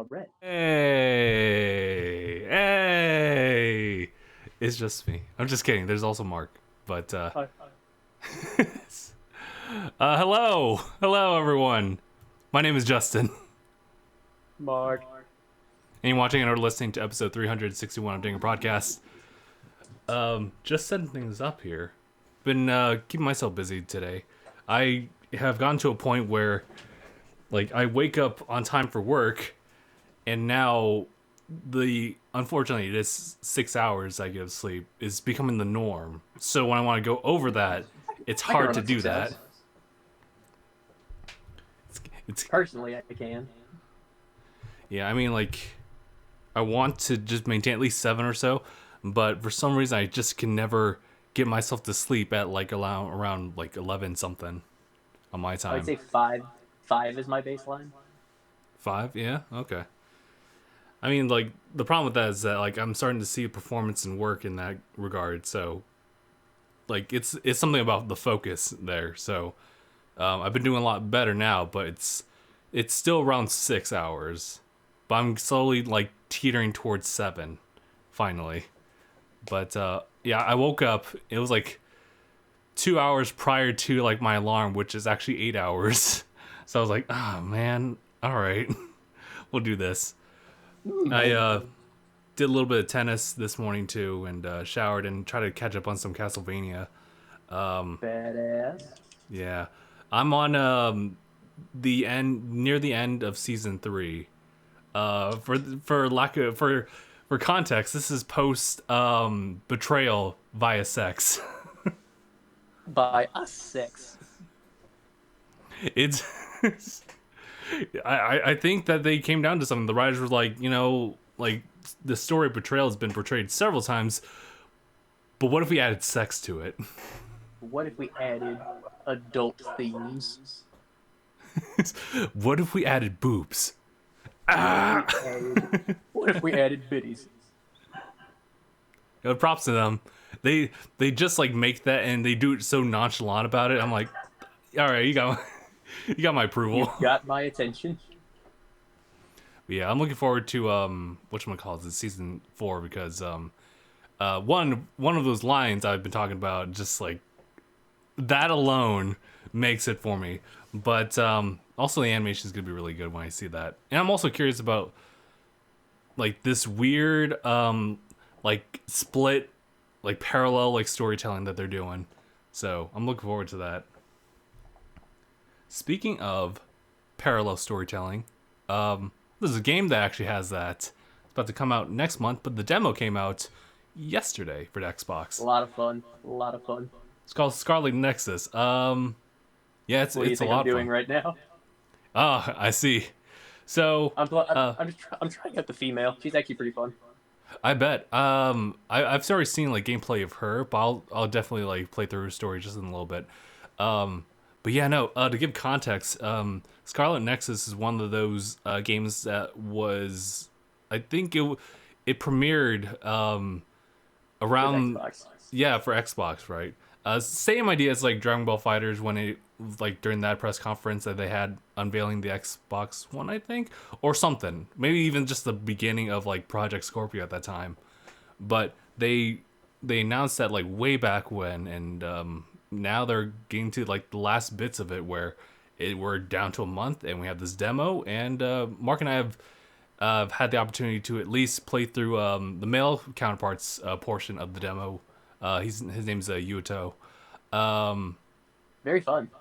Brett. Hey! It's just me. I'm just kidding. There's also Mark. But, hello, everyone. My name is Justin. Mark. And you're watching and or listening to episode 361 of DangIT Prodcast. Just setting things up here. Been keeping myself busy today. I have gotten to a point where, like, I wake up on time for work, and now unfortunately this 6 hours I get of sleep is becoming the norm. So when I want to go over that, it's hard to do that. It's Personally, I can. Yeah, I mean, like, I want to just maintain at least 7 or so, but for some reason I just can never get myself to sleep at like around like 11 something on my time. I would say 5. 5 is my baseline. 5? Yeah, okay. I mean, like, the problem with that is that, like, I'm starting to see a performance in work in that regard, so, like, it's something about the focus there, so, I've been doing a lot better now, but it's still around 6 hours, but I'm slowly, like, teetering towards 7, finally. But, yeah, I woke up, it was, like, 2 hours prior to, like, my alarm, which is actually 8 hours, so I was like, oh, man, alright, we'll do this. I did a little bit of tennis this morning too, and showered and tried to catch up on some Castlevania. Badass. Yeah, I'm on near the end of season 3. For context, this is post betrayal via sex. By us 6. It's I think that they came down to something. The writers were like, you know, like, the story of betrayal has been portrayed several times, but what if we added sex to it? What if we added adult themes? What if we added boobs? What if we added biddies? You know, props to them. They just, like, make that, and they do it so nonchalant about it. I'm like, all right, you got my approval. You got my attention. But yeah, I'm looking forward to whatchamacallit, it's season 4, because one of those lines I've been talking about, just like that alone makes it for me. But also the animation is gonna be really good when I see that. And I'm also curious about, like, this weird like split, like, parallel, like, storytelling that they're doing. So I'm looking forward to that. Speaking of parallel storytelling, there's a game that actually has that. It's about to come out next month, but the demo came out yesterday for the Xbox. A lot of fun. It's called Scarlet Nexus. Yeah, it's What do you a think lot I'm doing of fun. right now? Ah, I see. So I'm trying out the female. She's actually pretty fun. I bet. I've already seen, like, gameplay of her, but I'll definitely, like, play through her story just in a little bit. But yeah, no. To give context, Scarlet Nexus is one of those games that was, I think it premiered around With Xbox. yeah, for Xbox, right? Same idea as, like, Dragon Ball FighterZ, when it, like, during that press conference that they had unveiling the Xbox One, I think, or something. Maybe even just the beginning of, like, Project Scorpio at that time. But they announced that, like, way back when, and now they're getting to, like, the last bits of it, where we're down to a month and we have this demo, and Mark and I have had the opportunity to at least play through the male counterparts portion of the demo. His name's Yuto. Very fun.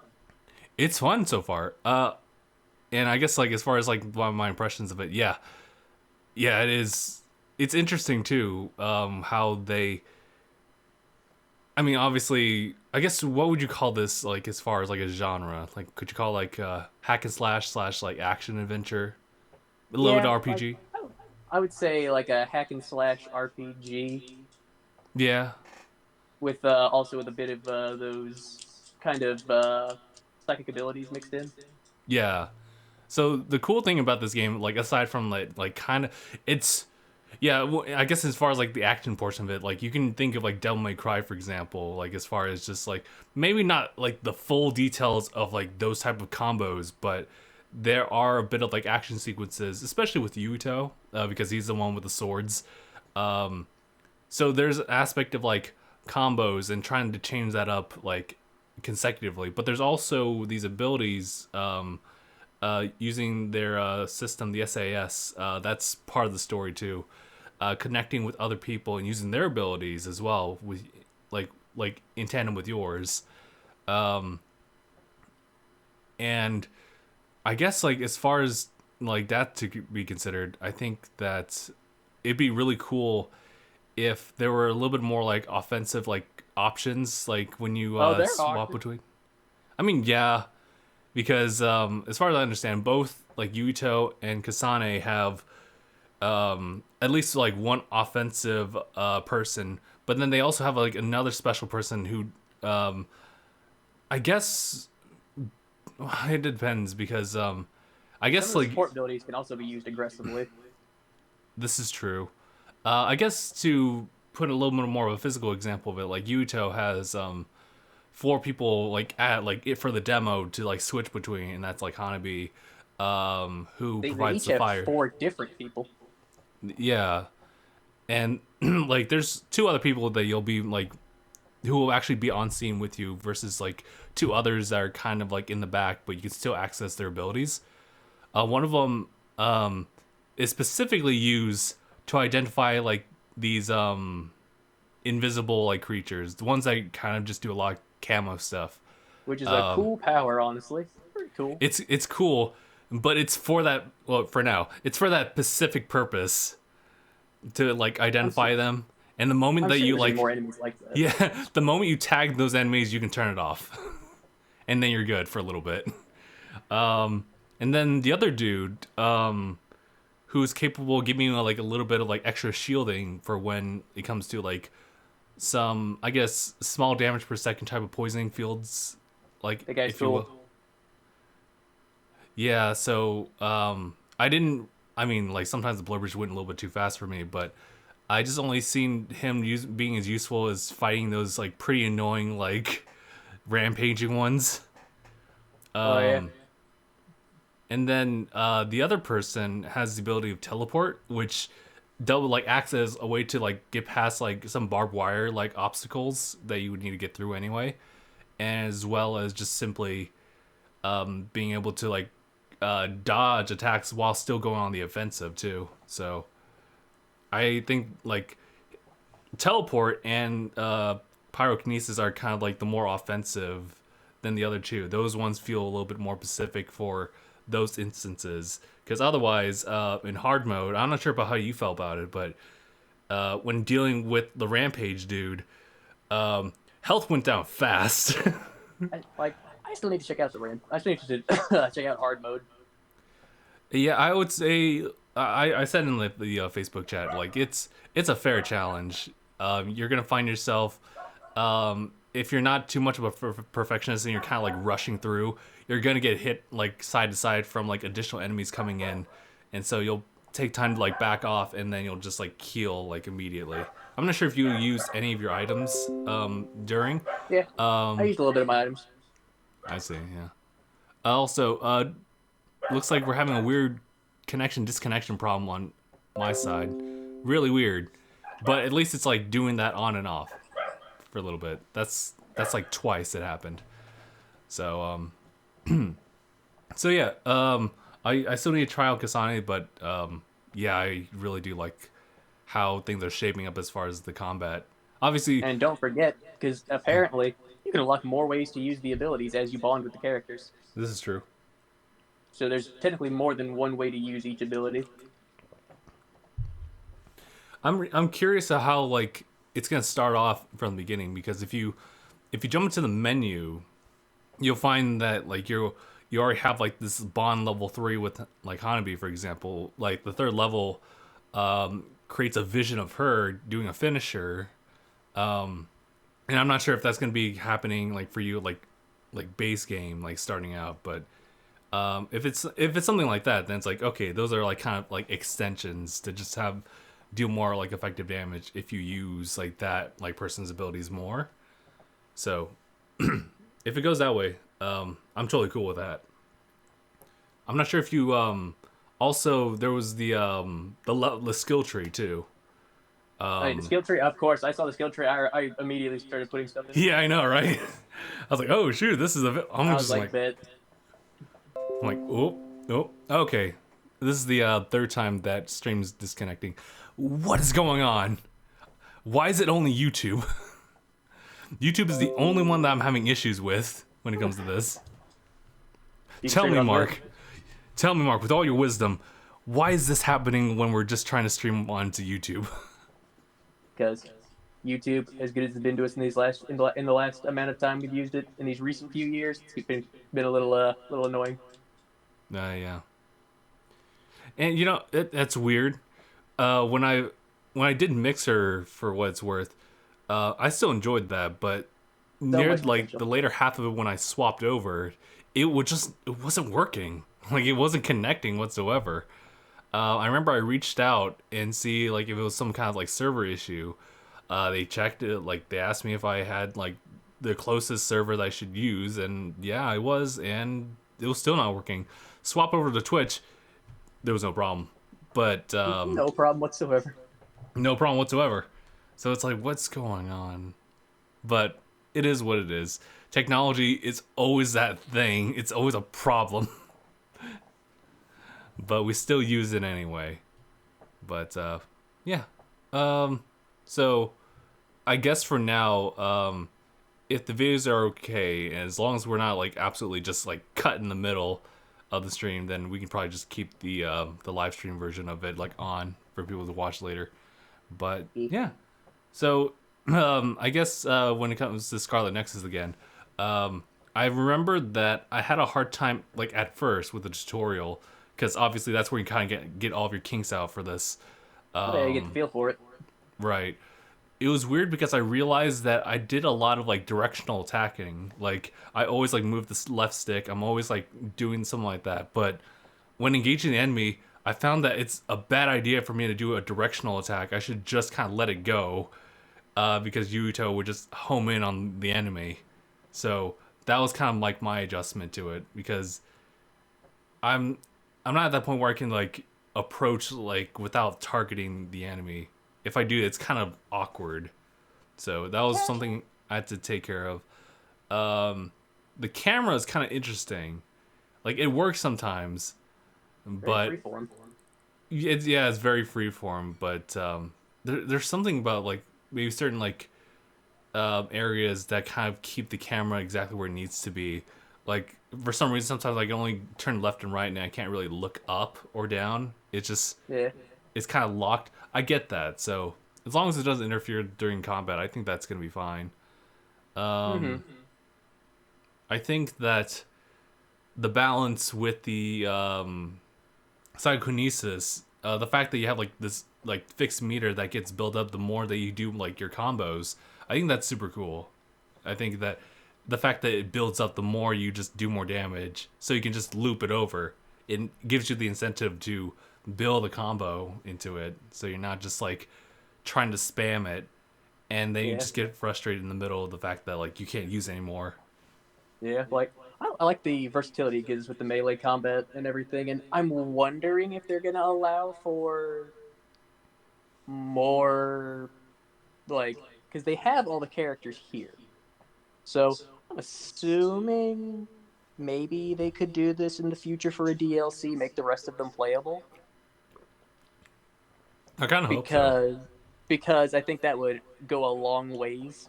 It's fun so far. And I guess, like, as far as, like, my impressions of it, yeah, it is. It's interesting too, how they. I mean, obviously, I guess, what would you call this, like, as far as, like, a genre? Like, could you call it, like, hack and slash / like, action adventure, a little bit of RPG? Like, I would say like a hack and slash RPG. Yeah. With also with a bit of those kind of psychic abilities mixed in. Yeah. So the cool thing about this game, like, aside from, like kind of, it's, yeah, well, I guess as far as, like, the action portion of it, like, you can think of, like, Devil May Cry, for example, like, as far as just, like, maybe not, like, the full details of, like, those type of combos, but there are a bit of like action sequences, especially with Yuto, because he's the one with the swords. So there's an aspect of like combos and trying to change that up like consecutively, but there's also these abilities using their system, the SAS. That's part of the story too. Connecting with other people and using their abilities as well, with like in tandem with yours. And I guess like as far as like that to be considered, I think that it'd be really cool if there were a little bit more like offensive like options, like when you Oh, there swap are. between. I mean, yeah, because as far as I understand, both like Yuito and Kasane have at least like one offensive person, but then they also have like another special person who I guess it depends because I Some guess of the like support abilities can also be used aggressively. this is true. I guess to put a little bit more of a physical example of it, like Yuto has four people like at like it for the demo to like switch between, and that's like Hanabi, who They provides each the have fire. 4 different people. Yeah, and like there's two other people that you'll be like who will actually be on scene with you versus like two others that are kind of like in the back, but you can still access their abilities. One of them is specifically used to identify like these invisible like creatures, the ones that kind of just do a lot of camo stuff. Which is a cool power, honestly. Pretty cool. It's cool, but it's for that. Well, for now, it's for that specific purpose to like I'm su- identify them. And the moment I'm that sure you there's gonna be like, more enemies like that. yeah, the moment you tag those enemies, you can turn it off, and then you're good for a little bit. And then the other dude, who's capable of giving you like a little bit of like extra shielding for when it comes to like some, I guess, small damage per second type of poisoning fields, like That guy's if you cool. will. Yeah, so I didn't. I mean, like sometimes the blurbers went a little bit too fast for me, but I just only seen him being as useful as fighting those like pretty annoying like rampaging ones. Oh yeah. And then the other person has the ability of teleport, which double like acts as a way to like get past like some barbed wire like obstacles that you would need to get through anyway, as well as just simply being able to like dodge attacks while still going on the offensive too. So I think like teleport and pyrokinesis are kind of like the more offensive than the other two. Those ones feel a little bit more specific for those instances. Because otherwise, in hard mode, I'm not sure about how you felt about it, but when dealing with the rampage dude, health went down fast. I still need to check out the ramp. I still need to check out hard mode. Yeah, I would say I said in the Facebook chat like it's a fair challenge. You're gonna find yourself if you're not too much of a perfectionist and you're kind of like rushing through, you're gonna get hit like side to side from like additional enemies coming in, and so you'll take time to like back off and then you'll just like heal like immediately. I'm not sure if you use any of your items during. Yeah, I used a little bit of my items. I see. Yeah. Also, looks like we're having a weird connection disconnection problem on my side. Really weird. But at least it's like doing that on and off for a little bit. That's like twice it happened. So so yeah, I still need to try out Kasane, but yeah, I really do like how things are shaping up as far as the combat. Obviously, And don't forget, because apparently you can unlock more ways to use the abilities as you bond with the characters. this is true. So there's technically more than one way to use each ability. I'm curious of how like it's gonna start off from the beginning, because if you jump into the menu, you'll find that like you already have like this bond level 3 with like Hanabi, for example. Like the third level creates a vision of her doing a finisher, and I'm not sure if that's gonna be happening like for you like base game like starting out, but if it's something like that, then it's like okay, those are like kind of like extensions to just have deal more like effective damage if you use like that like person's abilities more. So if it goes that way, I'm totally cool with that. I'm not sure if you also there was the skill tree too. I mean, the Um, skill tree, of course. I saw the skill tree. I immediately started putting stuff in. yeah, I know, right? I was like, oh shoot, this is I'm I was just like, like, bet. oh, oh, okay. This is the third time that stream's disconnecting. What is going on? Why is it only YouTube? YouTube is the only one that I'm having issues with when it comes to this. You can Tell stream it me, on Twitch Mark. Tell me, Mark, with all your wisdom, why is this happening when we're just trying to stream onto YouTube? because YouTube, as good as it's been to us in the last amount of time we've used it in these recent few years, it's been a little annoying. Yeah. And you know, that's weird. When I did Mixer for what it's worth, I still enjoyed that, but So near much like potential. the later half of it when I swapped over, it wasn't working. Like it wasn't connecting whatsoever. I remember I reached out and see like if it was some kind of like server issue. They checked it, like they asked me if I had like the closest server that I should use, and yeah, I was, and it was still not working. Swap over to Twitch, there was no problem, but No problem whatsoever. no problem whatsoever. So it's like, what's going on? But it is what it is. Technology is always that thing. It's always a problem, but we still use it anyway. But yeah. So I guess for now, if the videos are okay, and as long as we're not like absolutely just like cut in the middle of the stream, then we can probably just keep the live stream version of it like on for people to watch later. But yeah, so I guess when it comes to Scarlet Nexus again, I remember that I had a hard time like at first with the tutorial because obviously that's where you kind of get all of your kinks out for this. Yeah, you get the feel for it. Right. It was weird because I realized that I did a lot of like directional attacking. Like I always like move the left stick. I'm always like doing something like that. But when engaging the enemy, I found that it's a bad idea for me to do a directional attack. I should just kind of let it go because Yuito would just home in on the enemy. So that was kind of like my adjustment to it because I'm I'm not at that point where I can like approach like without targeting the enemy. If I do, it's kind of awkward. So that was something I had to take care of. The camera is kind of interesting. Like it works sometimes, Very but freeform. it's very freeform. But there's something about like maybe certain like areas that kind of keep the camera exactly where it needs to be. Like for some reason, sometimes I can only turn left and right, and I can't really look up or down. Yeah. It's kind of locked. I get that. So as long as it doesn't interfere during combat, I think that's gonna be fine. Mm-hmm. I think that the balance with the psychokinesis, the fact that you have like this like fixed meter that gets built up the more that you do like your combos, I think that's super cool. I think that the fact that it builds up the more you just do more damage, so you can just loop it over. It gives you the incentive to build a combo into it, so you're not just like trying to spam it, and then you Yeah. just get frustrated in the middle of the fact that like you can't use it anymore. Yeah. Like I like the versatility it gives with the melee combat and everything, and I'm wondering if they're gonna allow for more like because they have all the characters here. So I'm assuming maybe they could do this in the future for a DLC, make the rest of them playable. I kind of hope so. Because because I think that would go a long ways.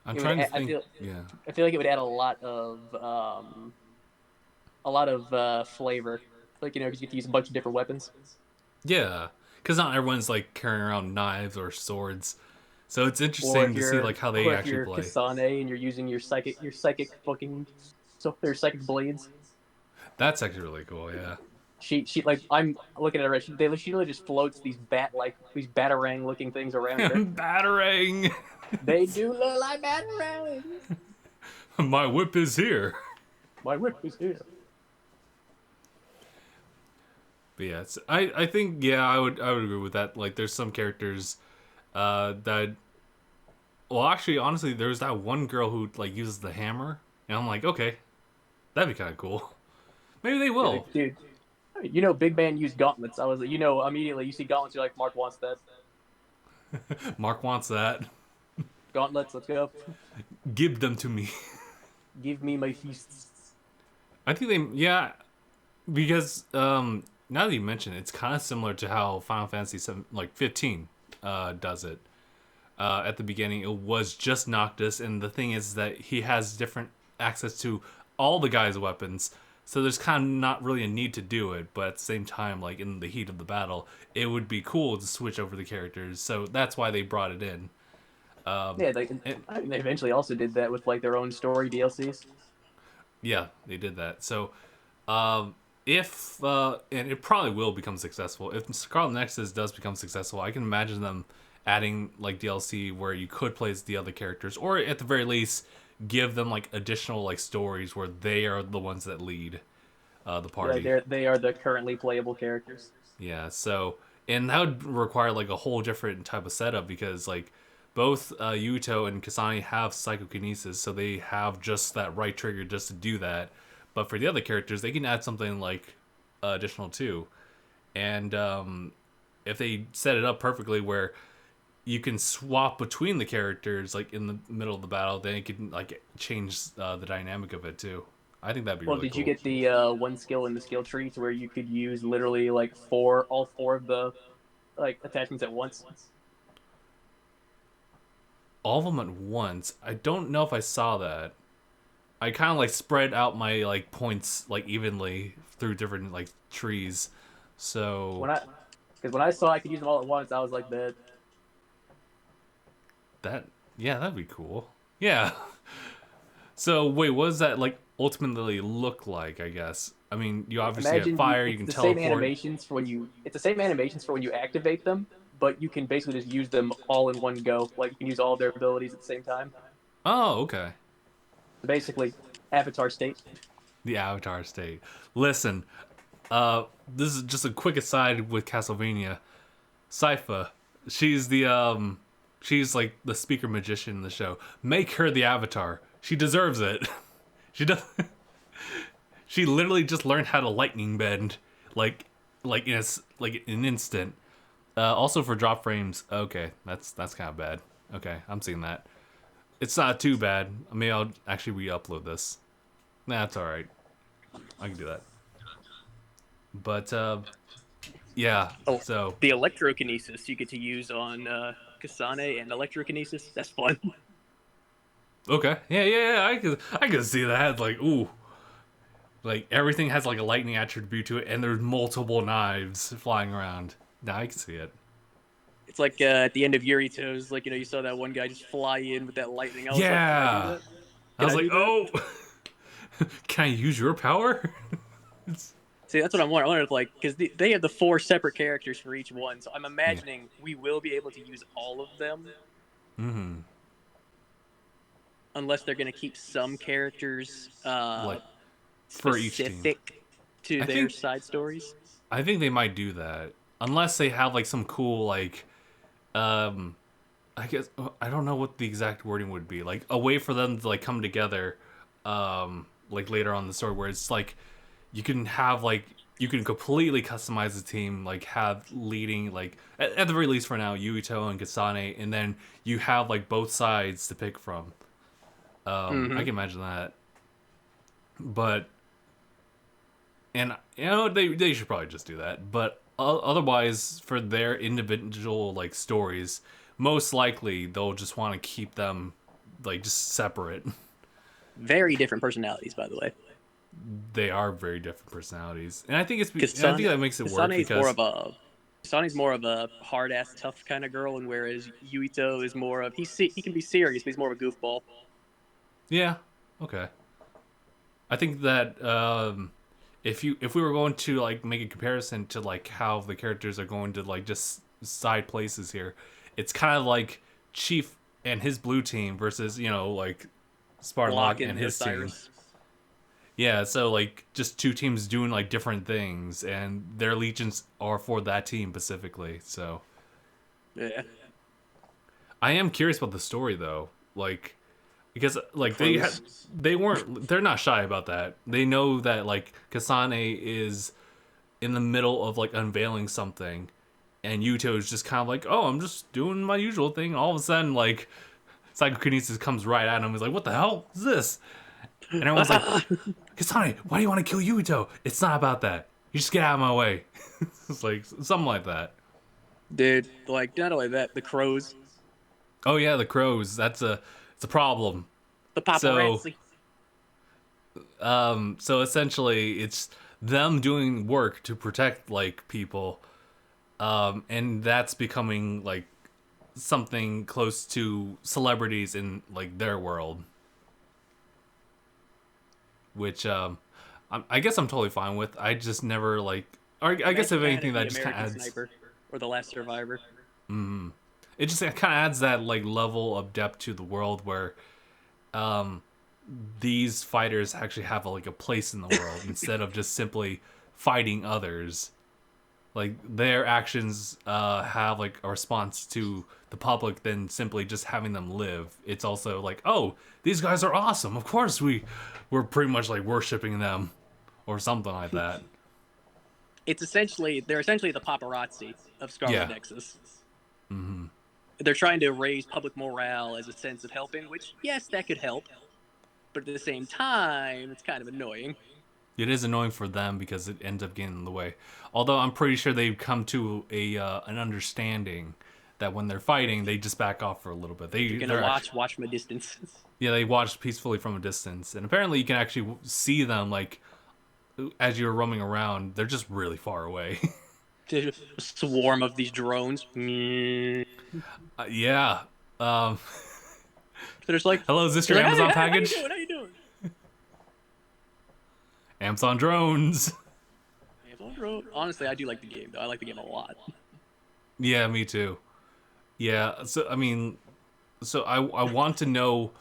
I'm It would trying to I think. feel Yeah. I feel like it would add a lot of flavor. Like because you get to use a bunch of different weapons. Yeah, because not everyone's like carrying around knives or swords, so it's Or interesting to see like how they or if actually you're play. Kasane and you're using your psychic fucking so their psychic blades. That's actually really cool. Yeah, She like I'm looking at her. She literally just floats these batarang looking things around her. battering. They do look like batarangs. My whip is here. My whip is here. But yeah, I think yeah I would agree with that. Like there's some characters that well actually honestly there's that one girl who like uses the hammer and I'm like okay that'd be kind of cool. Maybe they Yeah, will. dude. You know, Big Man used gauntlets. I was, you know, immediately you see gauntlets, you're like, Mark wants that. Mark wants that. Gauntlets, let's go. Give them to me. Give me my fists. I think they, yeah, because now that you mention it, it's kind of similar to how Final Fantasy 7, like 15 does it. At the beginning, it was just Noctis, and the thing is that he has different access to all the guys' weapons, so there's kind of not really a need to do it, but at the same time, like in the heat of the battle, it would be cool to switch over the characters, so that's why they brought it in. Yeah, they, And I mean, they eventually also did that with like their own story DLCs. yeah, they did that. So Um, if and it probably will become successful. If Scarlet Nexus does become successful, I can imagine them adding like DLC where you could play as the other characters, or at the very least, give them like additional like stories where they are the ones that lead the Yeah, party. they are the currently playable characters. Yeah. So and that would require like a whole different type of setup because like both Yuto and Kasane have psychokinesis, so they have just that right trigger just to do that. But for the other characters, they can add something like additional too. And if they set it up perfectly where you can swap between the characters like in the middle of the battle, then it can like change the dynamic of it too. I think that'd be Well, really did you cool. get the one skill in the skill tree to where you could use literally like all four of the like attachments at once? All of them at once. I don't know if I saw that. I kind of like spread out my like points like evenly through different like trees. So When I because when I saw I could use them all at once, I was like, "Bet." that yeah, that'd be cool. Yeah. So wait, what does that like ultimately look like? I guess. I mean, you obviously have Imagine fire. You it's can the same teleport. animations for when you it's the same animations for when you activate them, but you can basically just use them all in one go. Like you can use all their abilities at the same time. Oh, okay. So basically, Avatar state. The Avatar state. Listen, this is just a quick aside with Castlevania. Sypha, she's the she's like the speaker magician in the show. Make her the Avatar. She deserves it. She does. She literally just learned how to lightning bend, like in like an instant. Also for drop frames, okay, that's kind of bad. Okay, I'm seeing that. It's not too bad. Maybe I'll actually re-upload this. Nah, that's all right. I can do that. But yeah. Oh, So the electrokinesis you get to use on Kasane and electrokinesis. That's fun. okay, yeah. I can see that. Like ooh, like everything has like a lightning attribute to it, and there's multiple knives flying around. Nah, I can see it. It's like at the end of Yurito's, like you saw that one guy just fly in with that lightning. I was like, can I do Yeah. that? I Can was I like, do that? oh, can I use your power? See, that's what I'm wondering. I wonder if like because they have the four separate characters for each one, so I'm Yeah. imagining we will be able to use all of them, Mm-hmm. unless they're going to keep some characters Like for each team. specific to I their think side stories. I think they might do that unless they have like some cool like um I guess I don't know what the exact wording would be. Like a way for them to like come together like later on in the story where it's like you can have like you can completely customize the team like have leading like at the very least for now Yuito and Kasane and then you have like both sides to pick from. I Mm-hmm. can imagine that. But and they should probably just do that. But otherwise, for their individual like stories, most likely they'll just want to keep them like just separate. Very different personalities, by the way. They are very different personalities, and I think and I think Kasane, that makes it work Kasane is more because of a Kasane's more of a hard ass tough kind of girl, and whereas Yuito is more of he can be serious, but he's more of a goofball. yeah, okay. I think that if we were going to like make a comparison to like how the characters are going to like just side places here, it's kind of like Chief and his blue team versus like Spartan Block Locke and and his team. Osiris. Yeah, so like just two teams doing like different things, and their legions are for that team specifically. So Yeah. I am curious about the story though. Like because like Crows. they're not shy about that. They know that like Kasane is in the middle of like unveiling something, and Yuto is just kind of like, oh, I'm just doing my usual thing. All of a sudden, like Psychokinesis comes right at him. He's like, what the hell is this? And everyone's like, Kasane, why do you want to kill Yuto? It's not about that. You just get out of my way. It's like something like that. Dude, like not only that, the crows, Oh yeah, the crows. It's a problem. the So paparazzi. so essentially, it's them doing work to protect like people, and that's becoming like something close to celebrities in like their world, which I guess I'm totally fine with. I just never like. Or I guess Imagine if that anything, as the that just kind of American adds. Sniper or the Last Survivor. It just kind of adds that like level of depth to the world where these fighters actually have like a place in the world instead of just simply fighting others. Like their actions have like a response to the public than simply just having them live. It's also like, oh, these guys are awesome. Of course we're pretty much like worshiping them or something like that. They're essentially the paparazzi of Scarlet Yeah. Nexus. They're trying to raise public morale as a sense of helping, which yes, that could help, but at the same time, it's kind of annoying. It is annoying for them because it ends up getting in the way. Although I'm pretty sure they've come to a an understanding that when they're fighting, they just back off for a little bit. You're gonna watch from a distance. Yeah, they watch peacefully from a distance, and apparently you can actually see them like as you're roaming around. They're just really far away. A swarm of these drones. Yeah. Um, They're just like, hello, is this they're your like, Amazon hey, package? How you doing? Amazon drones. Amazon drone. Honestly, I do like the game though. I like the game a lot. Yeah, me too. Yeah, so I mean, so I want to know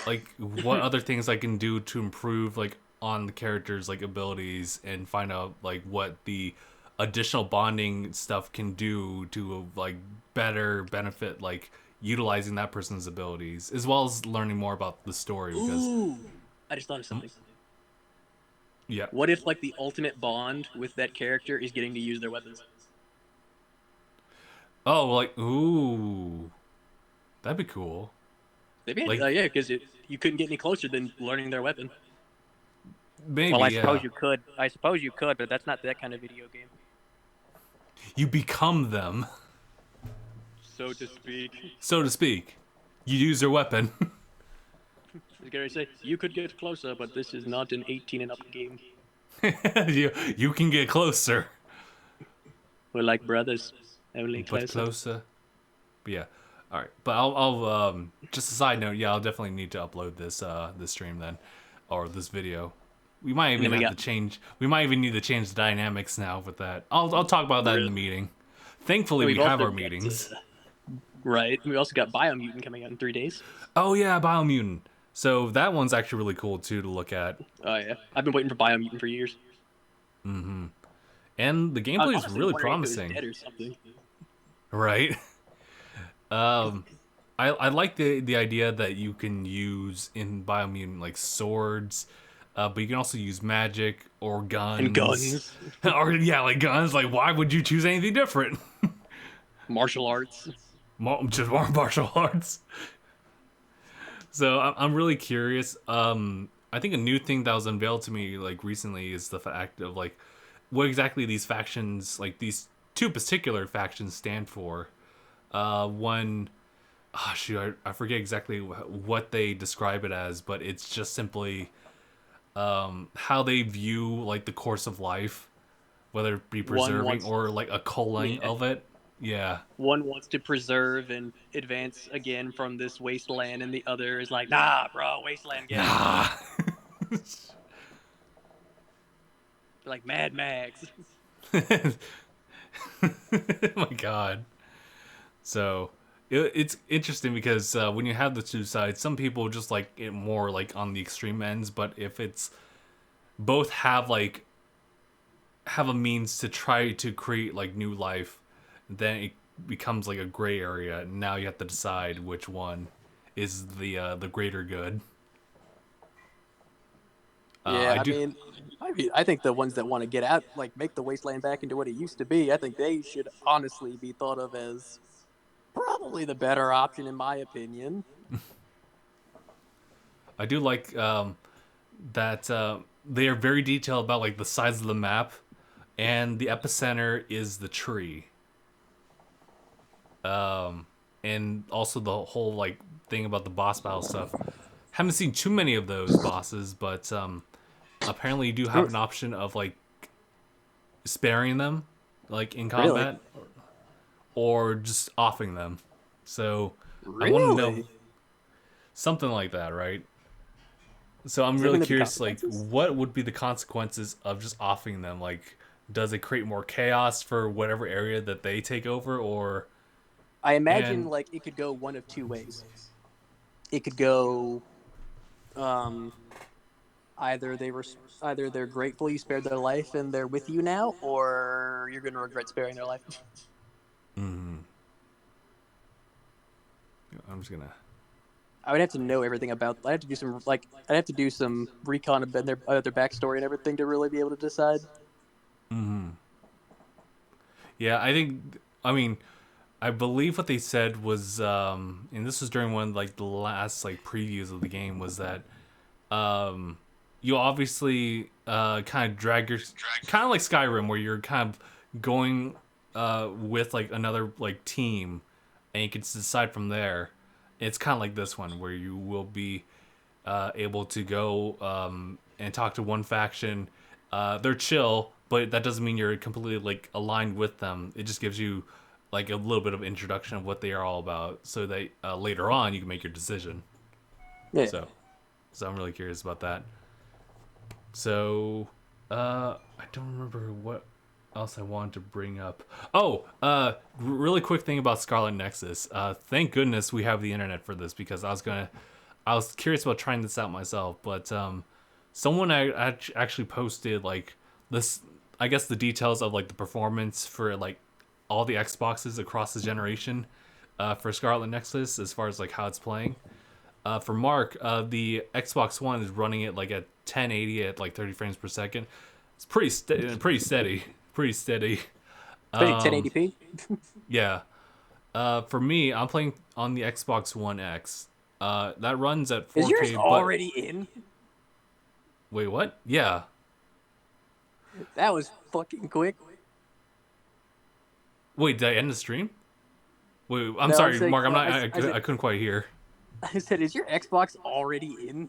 like what other things I can do to improve like on the characters like abilities and find out like what the additional bonding stuff can do to like better benefit like utilizing that person's abilities as well as learning more about the story because Ooh, I just thought of something. yeah. What if like the ultimate bond with that character is getting to use their weapons? Oh, like ooh. That'd be cool. Maybe, Like yeah, because you couldn't get any closer than learning their weapon. maybe Well, I yeah. suppose you could. I suppose you could, but that's not that kind of video game, You become them, so to speak. so to speak. You use their weapon. I was gonna say you could get closer, but this is not an 18 and up game. you can get closer. We're like brothers, only But closer. closer. But yeah. All right. But I'll just a side note. Yeah, I'll definitely need to upload this stream then, or this video. We might even have to change. We might even need to change the dynamics now with that. I'll talk about that in the meeting. Thankfully, we have our meetings. Right. We also got Biomutant coming out in 3 days. Oh yeah, Biomutant. So that one's actually really cool too to look at. Oh yeah, I've been waiting for Biomutant for years. And the gameplay is really promising. Dead or something. Right. I like the idea that you can use in Biomutant like swords, but you can also use magic or guns. And guns. Or yeah, like guns. Like why would you choose anything different? Martial arts. Just more martial arts. So I'm really curious. I think a new thing that was unveiled to me like recently is the fact of like what exactly these factions, like these two particular factions, stand for. One, oh shoot, I forget exactly what they describe it as, but it's just simply how they view like the course of life, whether it be preserving or like a culling of it. Yeah. One wants to preserve and advance again from this wasteland, and the other is like, nah, bro, wasteland game. Nah. Like Mad Max. My God. So it's interesting because when you have the two sides, some people just like it more like on the extreme ends, but if it's both have a means to try to create like new life, then it becomes like a gray area. Now you have to decide which one. is the greater good. Yeah, I I do. mean, I think the ones that want to get out, like make the wasteland back into what it used to be, I think they should honestly be thought of as probably the better option, in my opinion. I do like that they are very detailed about like the size of the map, and the epicenter is the tree. And also the whole like thing about the boss battle stuff. Haven't seen too many of those bosses, but apparently you do have an option of like sparing them, like in Really, combat, or just offing them. So I want to know really. something like that, right? So I'm Does that really mean there'd be curious, like, consequences? what would be the consequences of just offing them? Like, does it create more chaos for whatever area that they take over, or I imagine and like it could go one of two ways. It could go um, either either they're grateful you spared their life and they're with you now, or you're going to regret sparing their life. I'm just gonna. I would have to know everything about. I have to do some like I'd have to do some recon of their backstory and everything to really be able to decide. Yeah, I think. I mean, I believe what they said was, and this was during one like the last like previews of the game, was that um, you obviously kind of drag your, kind of like Skyrim, where you're kind of going with like another like team, and you can decide from there. It's kind of like this one where you will be able to go and talk to one faction. They're chill, but that doesn't mean you're completely like aligned with them. It just gives you like a little bit of introduction of what they are all about, so that later on you can make your decision. Yeah, So, so I'm really curious about that. So, I don't remember what else I wanted to bring up. Oh, really quick thing about Scarlet Nexus. Thank goodness we have the internet for this, because I was curious about trying this out myself, but someone I actually posted like this. I guess the details of like the performance for like all the Xboxes across the generation for Scarlet Nexus, as far as like how it's playing. For Mark, the Xbox One is running it like at 1080 at like 30 frames per second. It's pretty steady. pretty 1080p. Yeah. For me, I'm playing on the Xbox One X. That runs at Is yours 4K, but already in? wait, what? Yeah. That was fucking quick. Wait, did I end the stream? Wait, I'm No, I'm sorry, saying Mark. I'm not. I said I couldn't quite hear. I said, is your Xbox already in?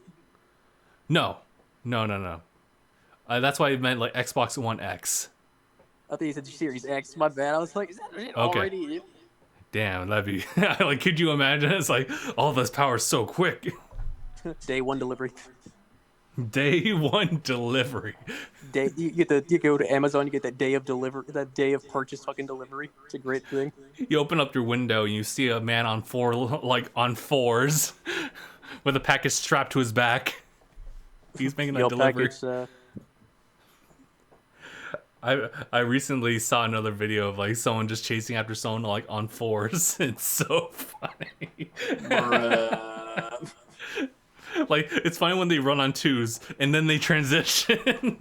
No, no. That's why I meant like Xbox One X. I thought you said Series X. My bad. I was like, is that shit Okay. already in? Damn, that'd be like. Could you imagine? It's like all this power so quick. Day one delivery. Day one delivery. Day you go to Amazon, you get that day of deliver that day of purchase fucking delivery. It's a great thing. You open up your window and you see a man on like on fours, with a package strapped to his back. He's making a Your delivery. package. I recently saw another video of like someone just chasing after someone like on fours. It's so funny. Bruh. Like it's funny when they run on twos and then they transition.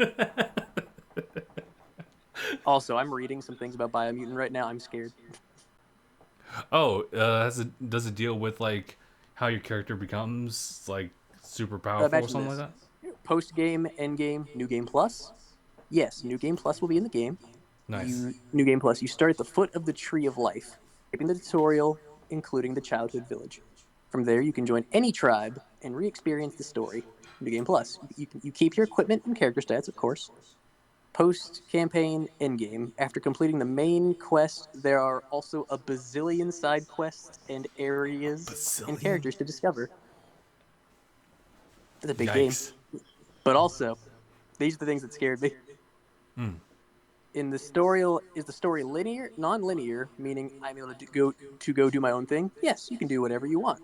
Also, I'm reading some things about Biomutant right now. I'm scared. Oh, does it deal with like how your character becomes like super powerful or Imagine something like this: that? post game, end game, new game plus. Yes, new game plus will be in the game. Nice. New game plus. You start at the foot of the tree of life, skipping the tutorial, including the childhood village. From there, you can join any tribe and re-experience the story. New game plus. You keep your equipment and character stats, of course. Post campaign end game. After completing the main quest, there are also a bazillion side quests and areas and Bazillion? characters to discover. It's a big game, Yikes. but also these are the things that scared me. In the story, is the story linear, non-linear, meaning I'm able to go do my own thing? Yes, you can do whatever you want.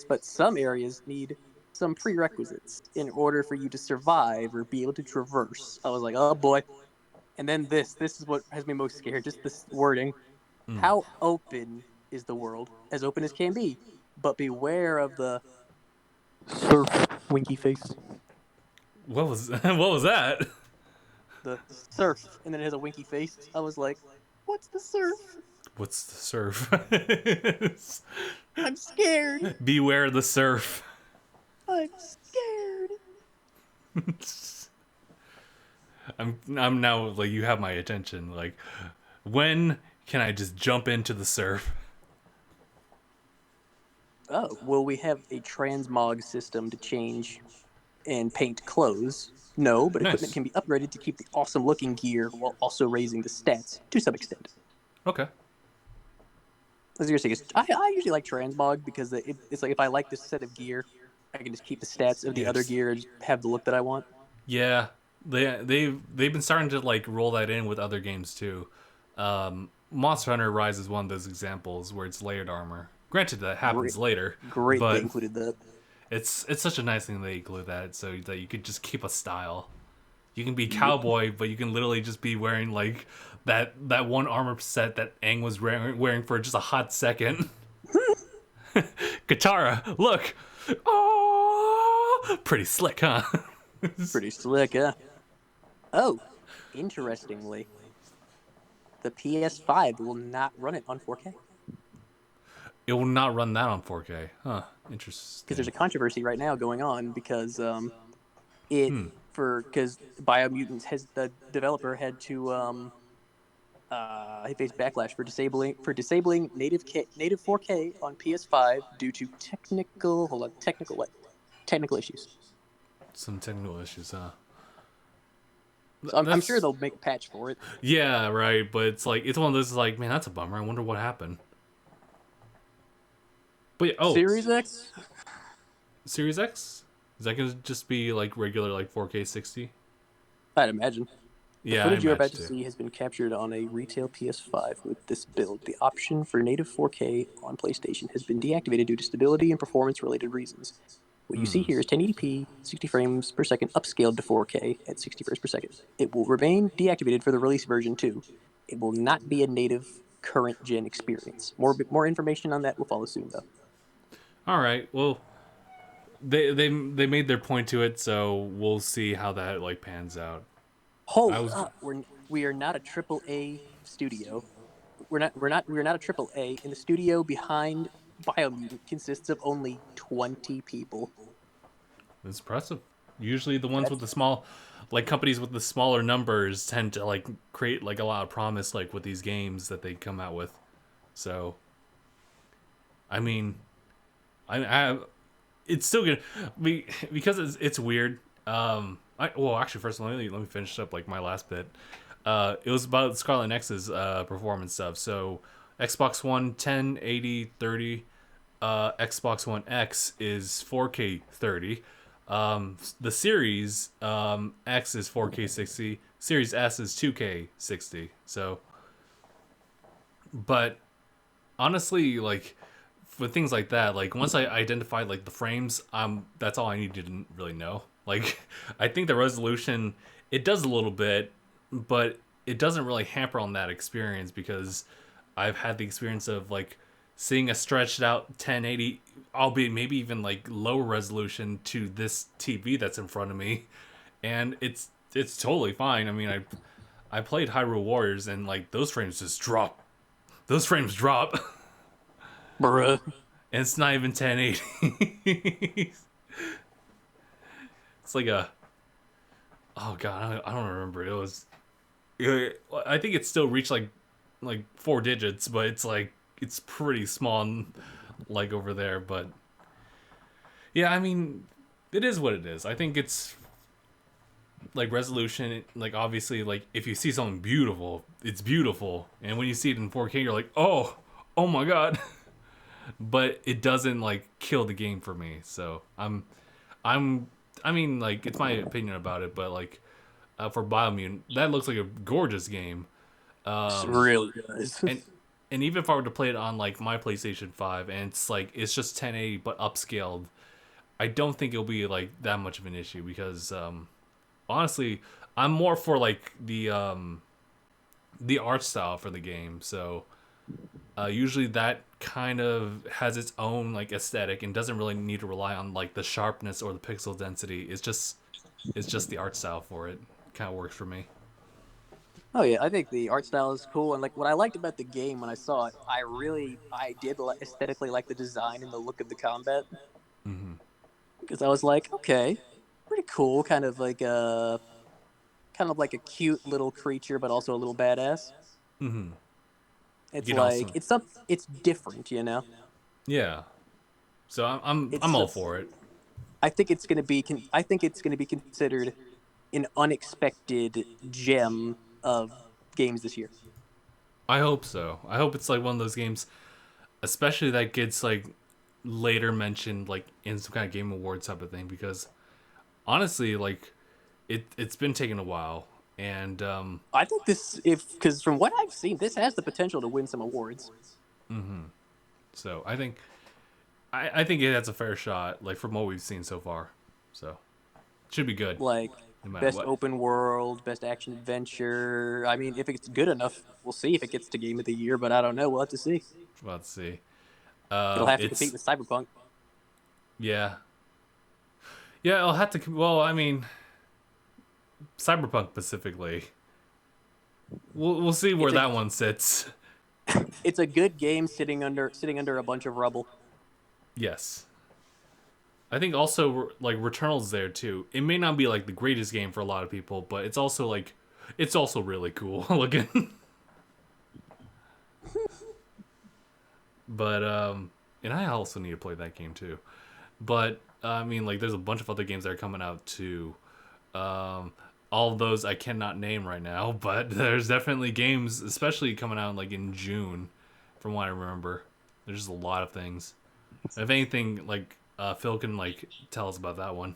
But some areas need some prerequisites in order for you to survive or be able to traverse. I was like, oh boy. And then this is what has me most scared. Just this wording. How open is the world? As open as can be. but beware of the surf winky face. What was what was that? The surf, and then it has a winky face. I was like, "What's the surf? What's the surf? I'm scared. Beware the surf. I'm scared." I'm now like you have my attention. Like, when can I just jump into the surf? Oh, will we have a transmog system to change and paint clothes? No, but equipment Nice. can be upgraded to keep the awesome looking gear while also raising the stats to some extent. Okay. As you're saying, I usually like transmog because it's like if I like this set of gear, I can just keep the stats of the other Yes. gear and just have the look that I want. Yeah. They've been starting to like roll that in with other games too. Monster Hunter Rise is one of those examples where it's layered armor. Granted, that Great, happens later, great they but included that. it's such a nice thing they include that so that you could just keep a style. You can be Yep. cowboy, but you can literally just be wearing like that one armor set that Aang was wearing for just a hot second. Katara, look, oh, pretty slick, huh? Pretty slick, huh? Oh, interestingly, the PS5 will not run it on 4K It will not run that on 4K, huh? because there's Interesting. a controversy right now going on because it Hmm. for because Biomutants has the developer had to he faced backlash for disabling native 4K on PS5 due to technical issues. Some technical issues, huh? So I'm sure That's they'll make a patch for it. yeah, right. But it's like it's one of those like, man, that's a bummer. I wonder what happened. But yeah, oh, Series X, Series X is that gonna just be like regular like 4K 60? I'd imagine. The Yeah, I footage you're about imagine to too. see has been captured on a retail PS5 with this build. The option for native 4K on PlayStation has been deactivated due to stability and performance related reasons. What you see here is 1080p, 60 frames per second, upscaled to 4K at 60 frames per second. It will remain deactivated for the release version too. It will not be a native current gen experience. More information on that will follow soon, though. All right. Well, they made their point to it, so we'll see how that like pans out. I Hold was up, we are not a triple A studio. We're not a triple A, and the studio behind Biomutant consists of only 20 people. it's impressive. Usually the ones with That's the small like companies with the smaller numbers tend to like create like a lot of promise like with these games that they come out with. So, I mean, I it's still good because it's weird. Well, actually, first let me finish up like my last bit. It was about Scarlet Nexus performance stuff. So Xbox One 1080 30, Xbox One X is 4K 30. The Series X is 4K 60. Series S is 2K 60. So, but honestly, like for things like that, like once I identified like the frames, that's all I needed to really know. Like I think the resolution it does a little bit, but it doesn't really hamper on that experience because I've had the experience of like seeing a stretched out 1080, albeit maybe even like lower resolution to this TV that's in front of me, and it's totally fine. I mean, I played Hyrule Warriors and like those frames just drop. Those frames drop. bruh. And it's not even 1080. It's like a oh god, I don't remember. It was I think it still reached like 4 digits, but it's like it's pretty small like over there. But yeah, I mean, it is what it is. I think it's like resolution. Like obviously, like if you see something beautiful, it's beautiful, and when you see it in 4K, you're like, oh my god. But it doesn't like kill the game for me. So I'm I mean like it's my opinion about it, but like for Biomutant, that looks like a gorgeous game. It Um, really does. and and even if I were to play it on like my PlayStation 5 and it's like it's just 1080 but upscaled, I don't think it'll be like that much of an issue because honestly, I'm more for like the art style for the game. So Usually that kind of has its own like aesthetic and doesn't really need to rely on like the sharpness or the pixel density. It's just the art style for it. Kind of works for me. Oh yeah, I think the art style is cool, and like what I liked about the game when I saw it, I did aesthetically like the design and the look of the combat because I was like, okay, pretty cool, kind of like a cute little creature, but also a little badass. You It's can like also, it's different, you know. yeah. So I'm It's all for it. I think it's gonna be considered an unexpected gem of games this year. I hope so. I hope it's like one of those games, especially that gets like later mentioned like in some kind of game awards type of thing. Because honestly, like it's been taking a while, and I think this, if because from what I've seen, this has the potential to win some awards, so I think it has a fair shot, like from what we've seen so far. So it should be good, like no matter best what. open world, best action adventure. I mean, if it's good enough, we'll see if it gets to game of the year. But I don't know. We'll have to see. Well, let's see. It'll have to compete It's with Cyberpunk. yeah, yeah. I'll have to. Well, I mean, Cyberpunk specifically. We'll see where It's a that one sits. it's a good game sitting under a bunch of rubble. Yes. I think also like Returnal's there too. It may not be like the greatest game for a lot of people, but it's also really cool looking. But and I also need to play that game too. But I mean like there's a bunch of other games that are coming out too. Um all of those I cannot name right now, but there's definitely games especially coming out like in June from what I remember. There's just a lot of things. If anything like Phil can like tell us about that one.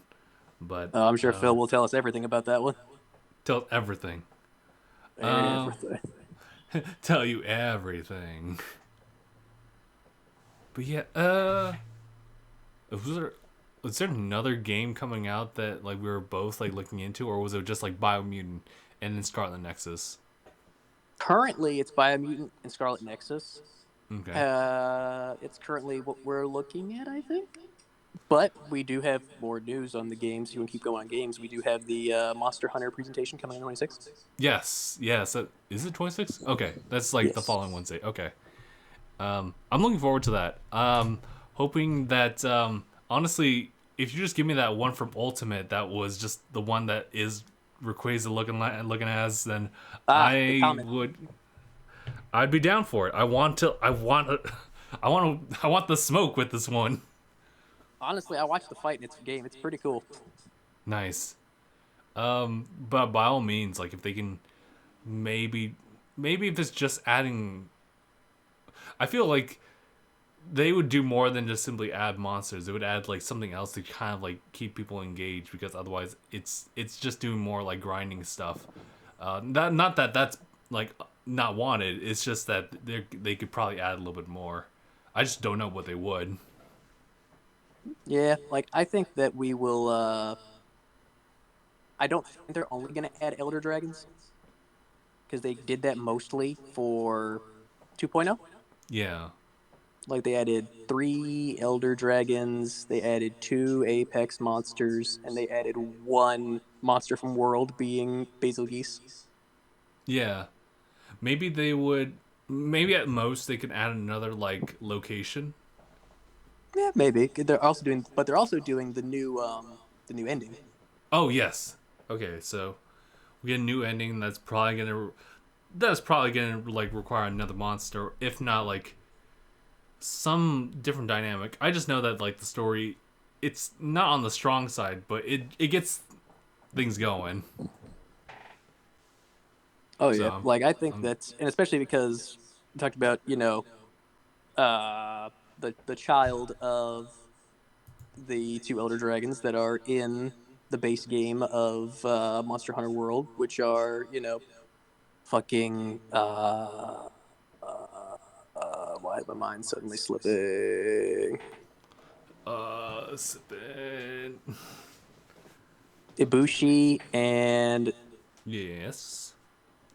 But I'm sure Phil will tell us everything about that one. tell everything. Um, Everything. tell you everything. But yeah, was there was there another game coming out that like we were both like looking into, or was it just like Biomutant and then Scarlet Nexus? Currently, it's Biomutant and Scarlet Nexus. Okay. It's currently what we're looking at, I think. But we do have more news on the games. You want to keep going on games? We do have the Monster Hunter presentation coming in 26. Yes, yes. Is it 26? Okay, that's like the Yes. following Wednesday. Okay. I'm looking forward to that. Hoping that honestly, if you just give me that one from Ultimate, that was just the one that is Rayquaza looking as, then Ah, the I comment. would, I'd be down for it. I want the smoke with this one. Honestly, I watched the fight in its game. It's pretty cool. Nice. But by all means, like if they can, maybe, maybe if it's just adding, I feel like they would do more than just simply add monsters. They would add like something else to kind of like keep people engaged because otherwise it's just doing more like grinding stuff. Not that that's like not wanted. It's just that they could probably add a little bit more. I just don't know what they would. Yeah, like I think that we will. I don't think they're only going to add Elder Dragons because they did that mostly for 2.0. Yeah, Like they added 3 Elder Dragons, they added 2 Apex monsters, and they added 1 monster from World being Basil Geese. yeah. Maybe they would. Maybe at most they could add another like location. Yeah, maybe but they're also doing the new ending. Oh yes. Okay, so we get a new ending that's probably gonna like require another monster, if not like some different dynamic. I just know that like the story, it's not on the strong side, but it gets things going. Oh So yeah, like I think that's, and especially because we talked about the child of the 2 Elder Dragons that are in the base game of Monster Hunter World, which are fucking why is my mind suddenly slipping? spin. Ibushi and Yes.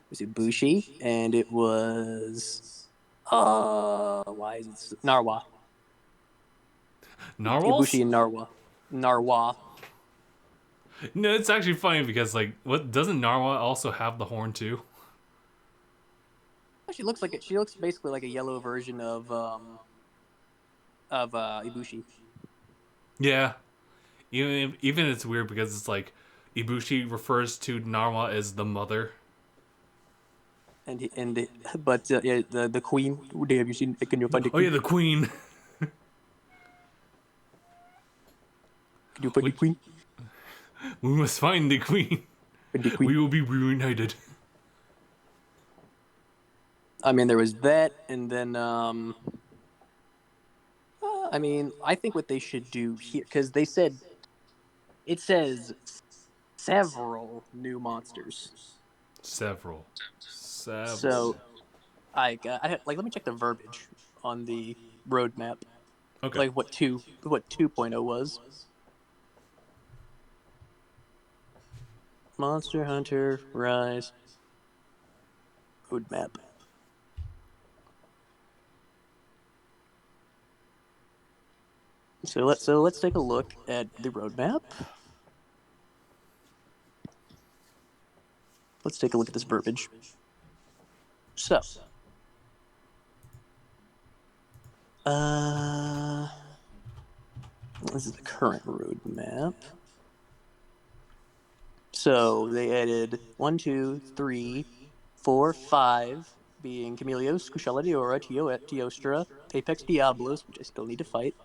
was it Bushi? And it was. Why is it Narwa? Narwhals? Ibushi and Narwa. Narwa. No, it's actually funny because like, what doesn't Narwhal also have the horn too? She looks like it. She looks basically like a yellow version of Ibushi. Yeah, even it's weird because it's like Ibushi refers to Narwhal as the mother. But yeah, the queen. Have you seen? Can you find the Oh yeah, queen? the queen. Can you find the we, queen? we must find the queen. Find the queen. We will be reunited. I mean, there was that, and then I mean, I think what they should do here because they said it says several new monsters. Several. So Several. like let me check the verbiage on the roadmap. Okay. Like what 2.0 was. Monster Hunter Rise roadmap. So let's take a look at the roadmap. Let's take a look at this verbiage. So, uh, this is the current roadmap. So they added one, two, three, four, five, being Chameleos, Kushala Diora, Teostra, Apex Diablos, which I still need to fight,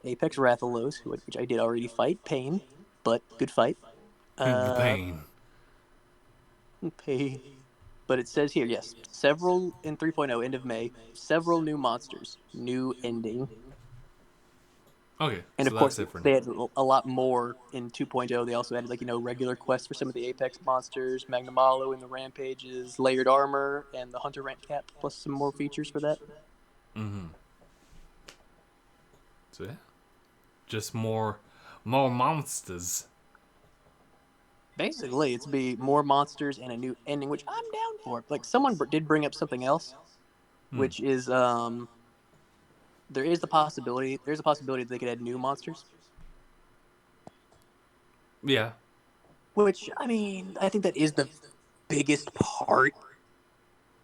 Apex Rathalos, which I did already fight, Pain, but good fight. The Uh, pain. Pain. But it says here, yes, several in 3.0, end of May, several new monsters, new ending. Okay, And so of that's course, it for they now. had a lot more in 2.0. They also added, like, regular quests for some of the Apex monsters, Magnamalo and the Rampages, layered armor, and the Hunter rank cap, plus some more features for that. So yeah, just more monsters. Basically, it's be more monsters and a new ending, which I'm down for. Like, someone did bring up something else, which is there's a possibility that they could add new monsters. Yeah, Which, I mean, I think that is the biggest part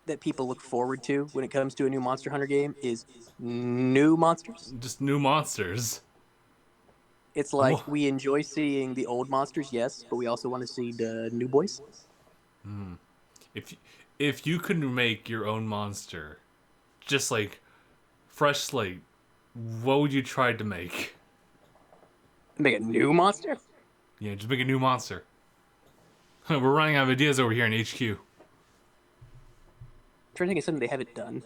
that people look forward to when it comes to a new Monster Hunter game is new monsters. just new monsters. It's I'm like we enjoy seeing the old monsters, yes, but we also want to see the new boys. if if you could make your own monster, just like fresh slate, what would you try to make? Make a new monster? Yeah, just make a new monster. We're running out of ideas over here in HQ. I'm trying to think of something they haven't done.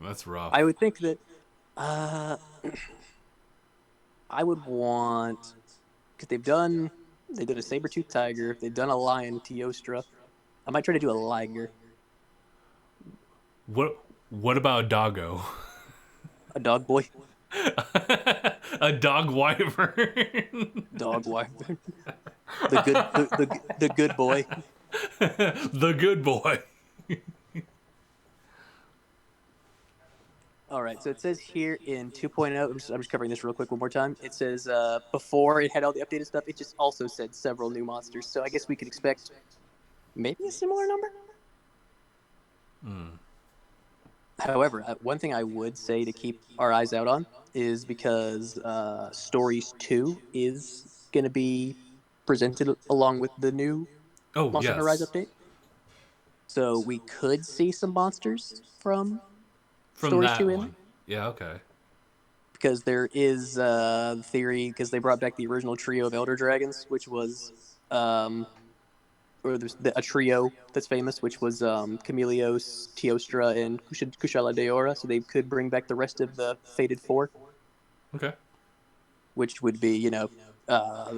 That's I rough. would think that uh, I would want because they did a saber tooth tiger, they've done a lion Teostra. I might try to do a liger, What what about a doggo? a dog boy, A dog wyvern. dog wyvern, the good boy. The good boy. All right, so it says here in 2.0, I'm just covering this real quick one more time. It says before it had all the updated stuff, it just also said several new monsters. So I guess we could expect maybe a similar number. However, one thing I would say to keep our eyes out on is because Stories 2 is going to be presented along with the new Oh Monster Hunter Rise yes, update. So we could see some monsters from from Stories 2 that in there. one. Yeah, okay. Because there is theory because they brought back the original trio of Elder Dragons, which was or there's a trio that's famous, which was Chameleos, Teostra, and Kushala Daora. So they could bring back the rest of the Fated Four, Okay. which would be the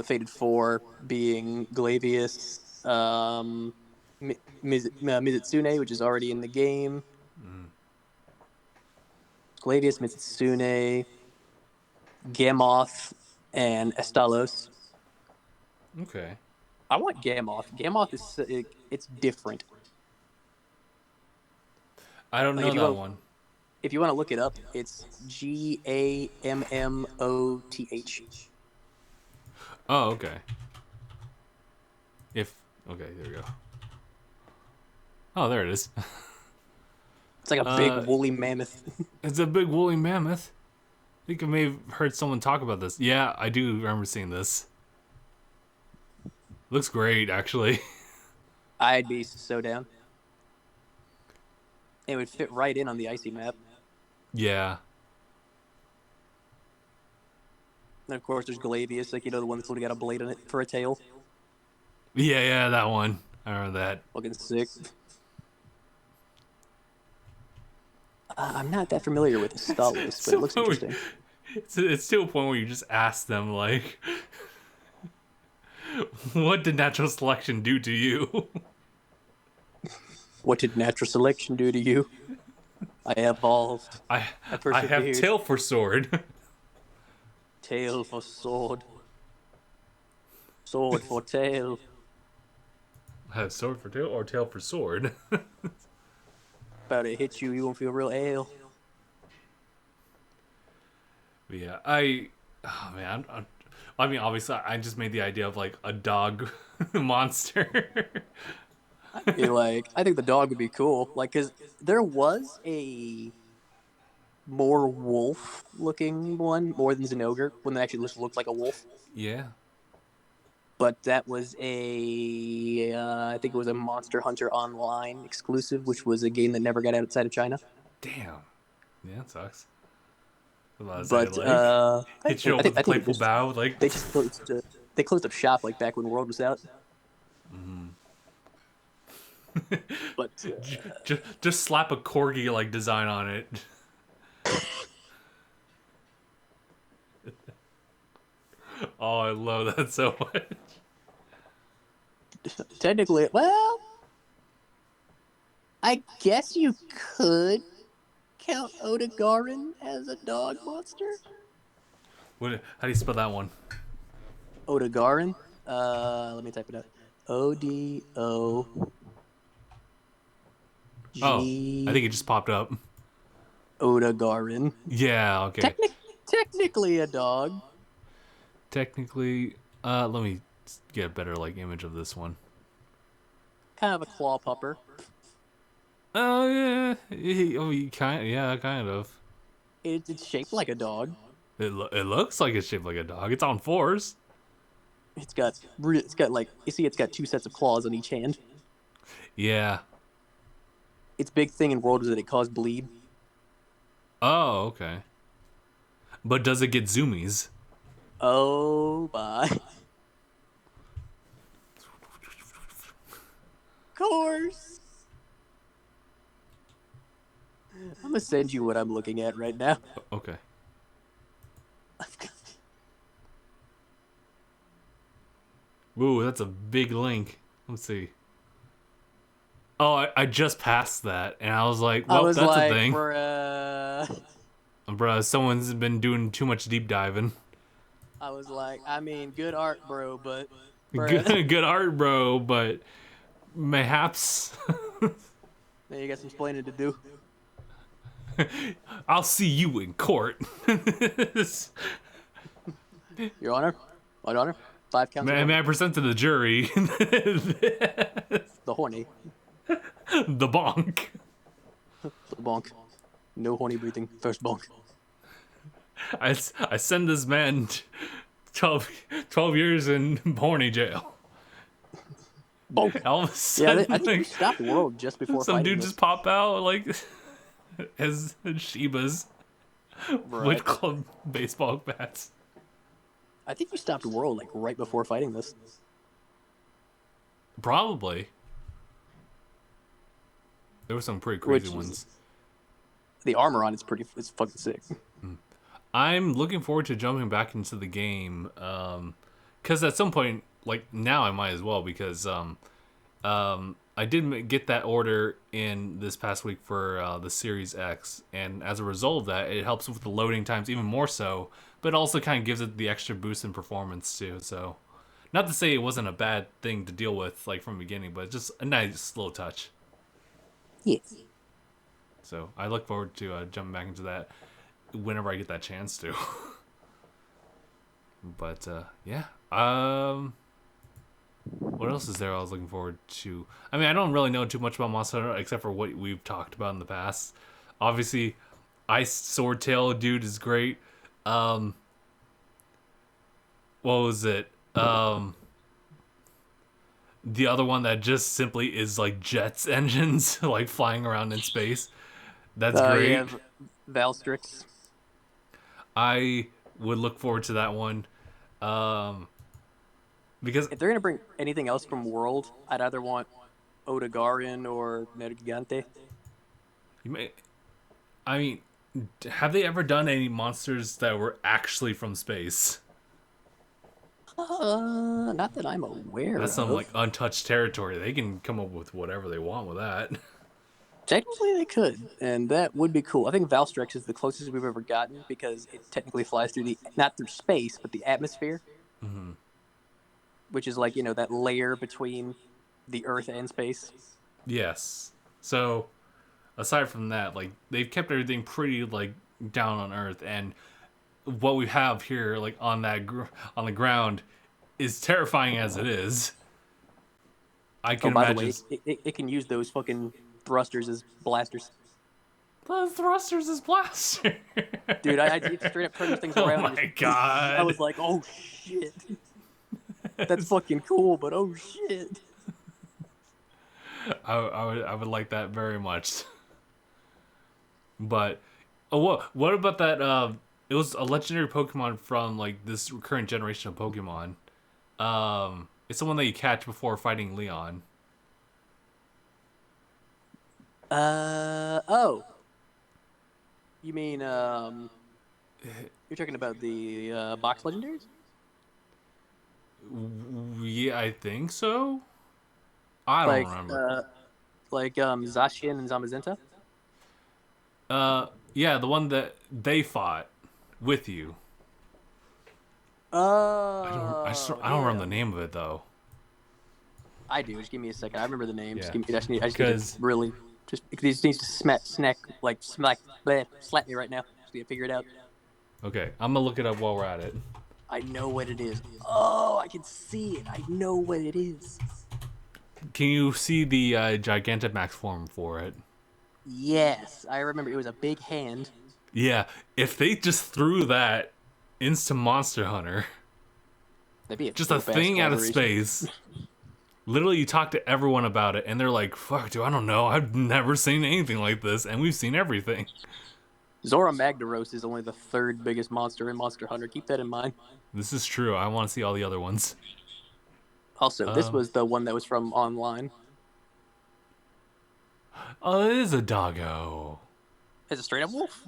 Fated Four being Glavius, Mizutsune, which is already in the game. Glavius, Mizutsune, Gamoth, and Estalos. Okay. I want Gamoth. Gamoth is it's different. I don't Like know that one. if you want to look it up, it's GAMMOTH. Oh, okay. If okay, there we go. Oh, there it is. It's like a big uh, woolly mammoth. it's a big woolly mammoth. I think I may have heard someone talk about this. Yeah, I do remember seeing this. Looks great, actually. I'd be so down. It would fit right in on the icy map. Yeah. And of course, there's Galavius, like the one that's literally got a blade on it for a tail. Yeah, that one. I remember that. Looking sick. I'm not that familiar with the Stalos, but it looks interesting. It's to a point where you just ask them, like, what did natural selection do to you? What did natural selection do to you? I evolved. I I I have persevered. tail for sword. Tail for sword. Sword for tail. I have sword for tail or tail for sword. About to hit you, you won't feel real ale. Yeah, oh man, I mean, obviously, I just made the idea of like a dog monster. I think the dog would be cool. Like, cause there was a more wolf looking one, more than Zenogre, one that actually just looked like a wolf. Yeah, But that was I think it was a Monster Hunter Online exclusive, which was a game that never got outside of China. damn. Yeah, that sucks. I was about to say, But like, hit you up with a I think playful bow, like, they just they closed up shop like back when World was out. But just slap a corgi like design on it. Oh, I love that so much. technically, well, I guess you could count Odegarin as a dog monster. How do you spell that one? Odegarin. Let me type it out. O-D-O Oh, I G think it just popped up. Odegarin. Yeah, okay. Technically a dog. Technically, let me get a better like image of this one. Kind of a claw pupper. Oh yeah, kind of. It's shaped like a dog. It looks like it's shaped like a dog. It's on fours. It's got like you see, it's got two sets of claws on each hand. Yeah. Its big thing in World was that it caused bleed. Oh, okay. But does it get zoomies? Oh my. Of course. I'm gonna send you what I'm looking at right now. Okay. Ooh, that's a big link. Let's see. Oh, I just passed that, and I was like, I well, was that's a like, thing. bruh. Bruh, someone's been doing too much deep diving. I was like, I mean, good art, bro, but bruh. Good art, bro, but mayhaps Now you got some explaining to do. I'll see you in court. Your Honor, my Honor, 5 counts of May murder. I present to the jury The horny, the bonk? the bonk. No horny breathing. First bonk. I send this man 12 years in horny jail. Bonk. All of a Yeah, sudden, I think you like, stopped World just before some fighting dude this. just pop out like as Shibas with Right. club baseball bats. I think you stopped World like right before fighting this. Probably. There were some pretty crazy Which ones. the armor on it's fucking sick. I'm looking forward to jumping back into the game, because at some point, like now, I might as well because I did get that order in this past week for the Series X, and as a result of that, it helps with the loading times even more so, but also kind of gives it the extra boost in performance too. So, not to say it wasn't a bad thing to deal with like from the beginning, but just a nice little touch. Yeah. So I look forward to jumping back into that whenever I get that chance to. But yeah. What else is there I was looking forward to? I mean, I don't really know too much about Monster Hunter except for what we've talked about in the past. Obviously, Ice Swordtail dude is great. Um, what was it? The other one that just simply is like jets engines, like flying around in space. That's Yeah, great. Valstrix. I would look forward to that one. Um, because If they're gonna bring anything else from World, I'd either want Odogarin or Nergigante. you may, I mean, have they ever done any monsters that were actually from space? Not that I'm aware That's some like of. untouched territory. They can come up with whatever they want with that. Technically, they could, and that would be cool. I think Valstrex is the closest we've ever gotten because it technically flies through the not through space, but the atmosphere, which is like that layer between the Earth and space. Yes. So, aside from that, like they've kept everything pretty like down on Earth, and what we have here, like on that on the ground, is terrifying as it is. I Oh, can by the imagine way, it can use those fucking thrusters as blasters. the thrusters is blaster. Dude, I it straight up turned those things Oh around and my just. I god. was like, oh shit, that's fucking cool, but oh shit. I would like that very much. But what about that? It was a legendary Pokemon from like this current generation of Pokemon. It's the one that you catch before fighting Leon. Oh, you mean you're talking about the box legendaries? Yeah, I think so. I don't Like remember. Zacian and Zamazenta? Yeah, the one that they fought with you. I don't remember Yeah. the name of it though. I do. Just give me a second. I remember the name. Just Yeah, give me. I just need to because really. Just he just needs to slap me right now. Just need to figure it out. okay, I'm gonna look it up while we're at it. I know what it is. Oh, I can see it. I know what it is. Can you see the Gigantamax form for it? Yes, I remember. It was a big hand. Yeah, if they just threw that into Monster Hunter, That'd be a just a dope ass thing out of collaboration. space. Literally, you talk to everyone about it, and they're like, "Fuck, dude, I don't know. I've never seen anything like this, and we've seen everything." Zora Magdaros is only the third biggest monster in Monster Hunter. Keep that in mind. This is true. I want to see all the other ones. Also, this Um, was the one that was from online. oh, it is a doggo. It's a straight up wolf.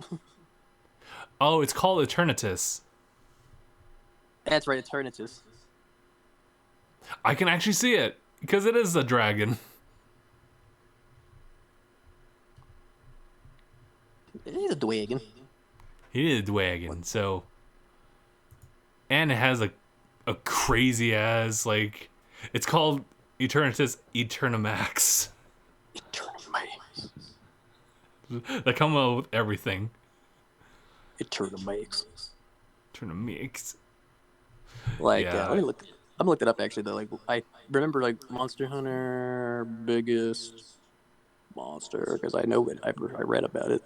Oh, it's called Eternatus. That's right, Eternatus. I can actually see it because it is a dragon. It is a Dwagon. It is a dragon. So, and it has a crazy ass like. It's called Eternatus Eternamax. Eternamax. They come out with everything. Eternamax. Eternamax. Like, Yeah. let me look. I'm gonna look that up actually. Though, like, I remember like Monster Hunter biggest monster because I know it. I read about it.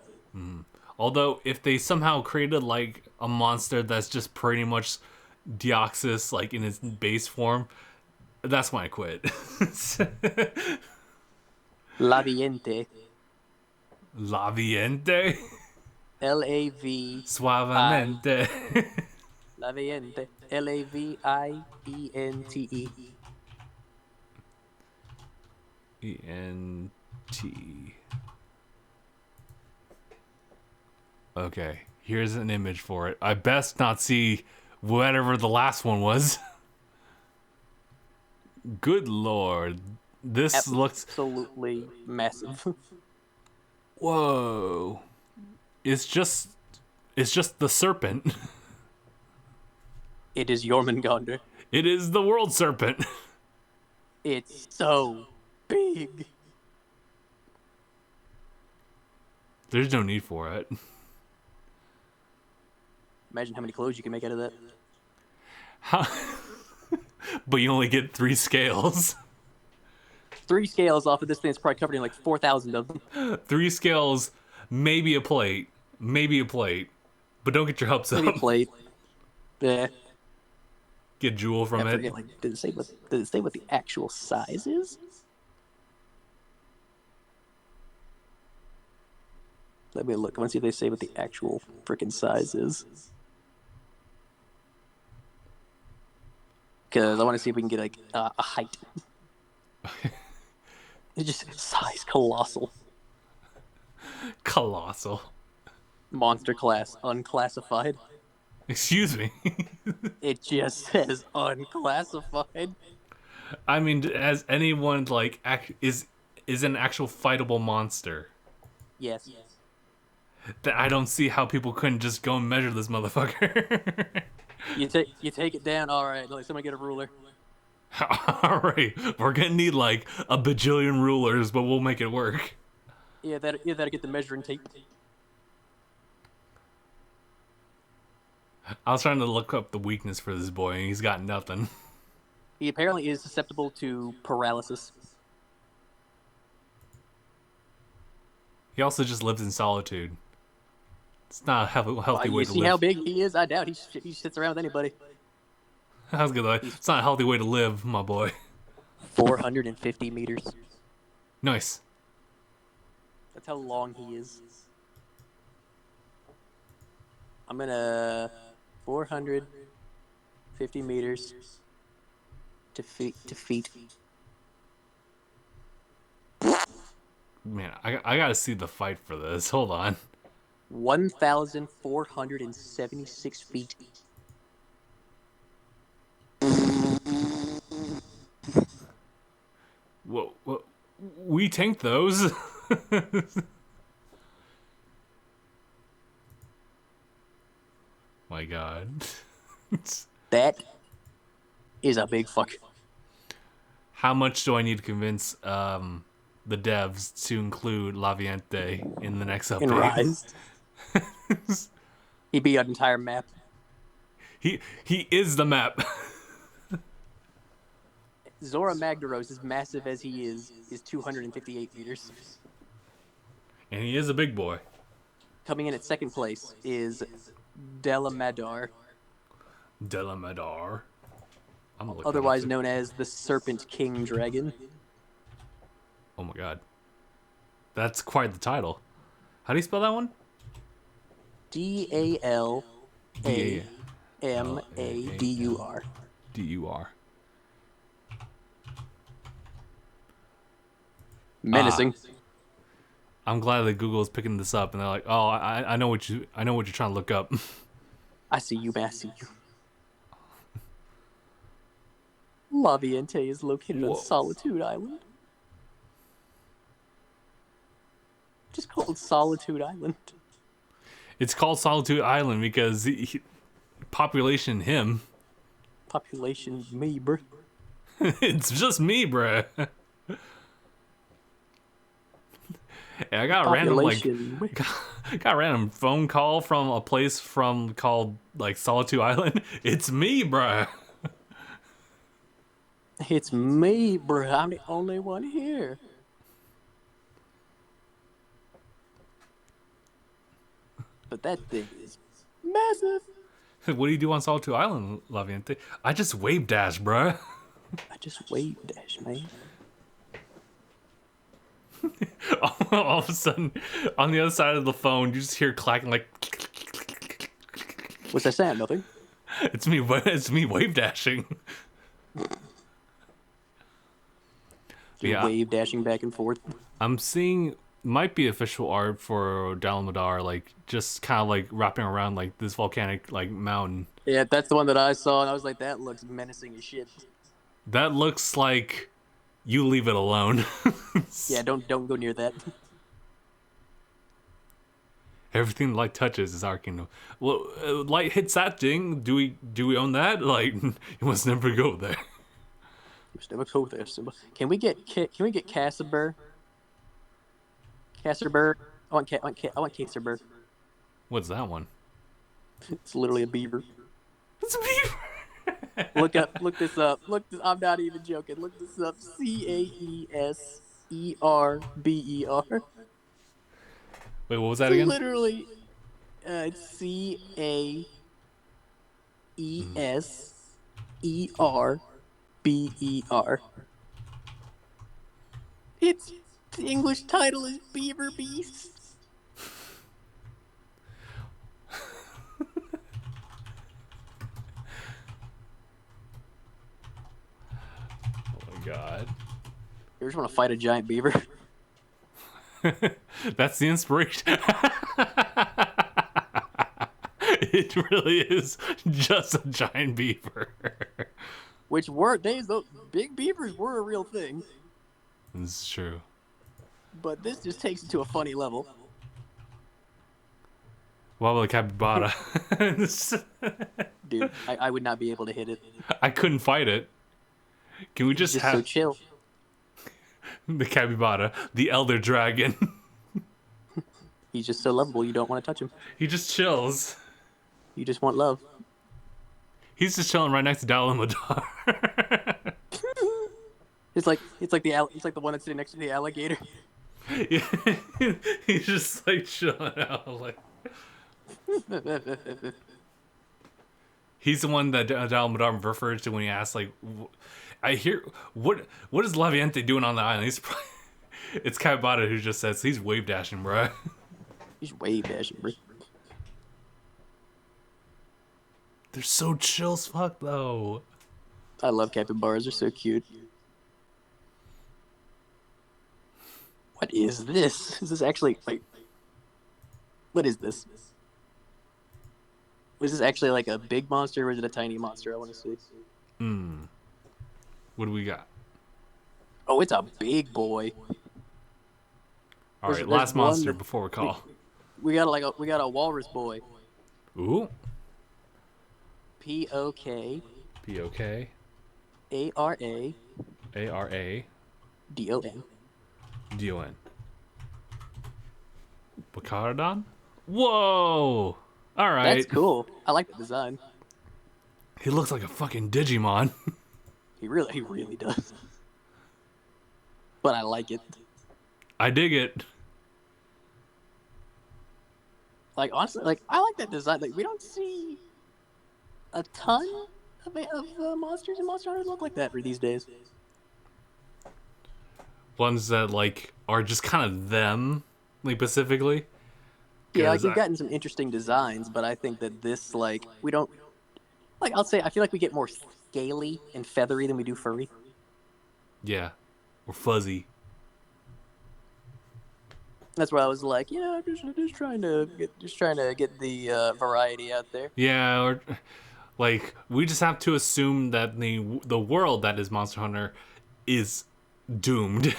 Although, if they somehow created like a monster that's just pretty much Deoxys, like in its base form, that's when I quit. Laviente. Laviente, Lavi. suavemente. Laviente. Laviente. ENT. Okay, here's an image for it. I best not see whatever the last one was. Good lord. This looks. Absolutely massive. Whoa. It's just. It's just the serpent. It is Jormungandr. It is the world serpent. It's so big. There's no need for it. Imagine how many clothes you can make out of that. How? But you only get 3 scales. 3 scales off of this thing is probably covered in like 4,000 of them. 3 scales, maybe a plate. Maybe a plate. But don't get your hopes Maybe a up. plate. Yeah. Get jewel I from it. forget, like, did it say what the actual size is? Let me look. I want to see if they say what the actual freaking size is. Because I want to see if we can get like a height. It's just size colossal. Colossal. Monster class unclassified. Excuse me. It just says unclassified. I mean, has anyone like is an actual fightable monster? Yes. That I don't see how people couldn't just go and measure this motherfucker. You take it down. All right, like someone get a ruler. All right, we're gonna need like a bajillion rulers, but we'll make it work. Yeah, that'll get the measuring tape. I was trying to look up the weakness for this boy, and he's got nothing. He apparently is susceptible to paralysis. He also just lives in solitude. It's not a healthy way You to see live. how big he is? I doubt he sits around with anybody. I was gonna. It's not a healthy way to live, my boy. 450 meters. Nice. That's how long he is. I'm gonna 450 meters to feet. Man, I gotta see the fight for this. Hold on. 1,476 feet. Whoa, we tanked those. My God. That is a big fuck. How much do I need to convince the devs to include Laviente in the next update? In Rise. He'd be an entire map. He is the map. Zora Magdaros, as massive as he is 258 meters. And he is a big boy. Coming in at second place is Delamadar, Delamadar. otherwise known as the Serpent King Dragon. Oh my God. That's quite the title. How do you spell that one? Dalamadur. Dur. Menacing. I'm glad that Google is picking this up, and they're like, "Oh, I know what you're trying to look up." I see you, man. I see you. Laviente is located on Solitude Island. Just called Solitude Island. It's called Solitude Island because population him. Population me, bruh. It's just me, bruh. And I got a random phone call from a place called like Solitude Island. It's me, bruh. It's me, bruh. I'm the only one here. But that thing is massive. What do you do on Solitude Island, Laviente? I just wave dash, bruh. I just wave dash, man. All of a sudden, on the other side of the phone, you just hear clacking like. What's that sound? Nothing. It's me. It's me wave dashing. You're wave dashing back and forth. I'm seeing might be official art for Dalamadar, like just kind of like wrapping around like this volcanic like mountain. Yeah, that's the one that I saw, and I was like, that looks menacing as shit. That looks like you leave it alone. Yeah, don't go near that. Everything light touches is our kingdom. Well, light hits that thing. Do we own that? Like, you must never go there. You must never go there, Simba. Can we get Casper? I want Caserberg. What's that one? It's literally a beaver. It's a beaver. Look this up. I'm not even joking. Look this up. Caeserber. Wait, what was It's that again? literally it's Caeserber. Its the English title is Beaver Beast. Oh my god. You just want to fight a giant beaver? That's the inspiration. It really is just a giant beaver. Which were days those big beavers were a real thing. This is true. But this just takes it to a funny level. What about the capybara? Dude, I would not be able to hit it. I couldn't fight it. Can we It's just just have so chill. the capybara, the elder dragon? He's just so lovable. You don't want to touch him. He just chills. You just want love. He's just chilling right next to Dalamadar. It's like the one that's sitting next to the alligator. He's just like chilling out. Like he's the one that Dalamadar refers to when he asks, like, I hear what is Laviente doing on the island? He's probably, it's Capybara who just says he's wave dashing, bro. He's wave dashing, bro. They're so chill as fuck, though. I love capybaras. They're so cute. What is this? Is this actually like? What is this? Was this actually like a big monster or is it a tiny monster? I want to see. What do we got? Oh, it's a big boy. All right, There's last one monster that- before we call. We got a walrus boy. Ooh. POK POK. ARA ARA. DON. DON. Bacardon? Whoa! Alright. That's cool. I like the design. He looks like a fucking Digimon. He really does. But I like it. I dig it. Like honestly, like I like that design. Like we don't see a ton of monsters and Monster Hunters look like that for these days. Ones that, like, are just kind of them, like, specifically. Yeah, like 'Cause we've gotten some interesting designs, but I think that this, like, we don't. Like, I'll say, I feel like we get more scaly and feathery than we do furry. Yeah. Or fuzzy. That's why I was like, yeah, just trying to get the variety out there. Yeah, or, like, we just have to assume that the world that is Monster Hunter is doomed.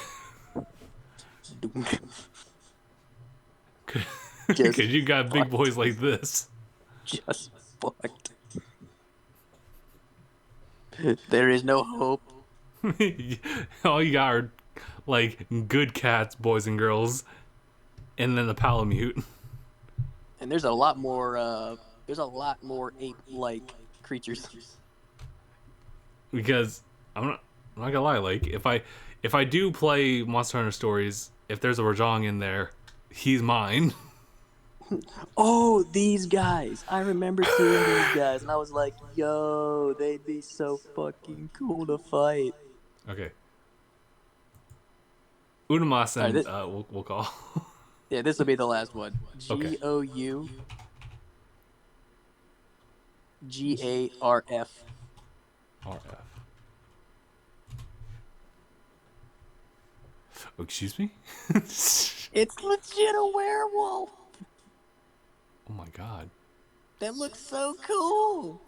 Because you got big boys like this. Just fucked. There is no hope. All you got are, like, good cats, boys and girls, and then the Palamute. And there's a lot more ape-like creatures. Because I'm not gonna lie, like, if I do play Monster Hunter Stories, if there's a Rajang in there, he's mine. Oh, these guys. I remember seeing these guys, and I was like, yo, they'd be so fucking cool to fight. Okay. Unamas and Right, we'll call. Yeah, this will be the last one. Okay. GOUGARF. RF. Oh, excuse me? It's legit a werewolf. Oh my god. That looks so cool.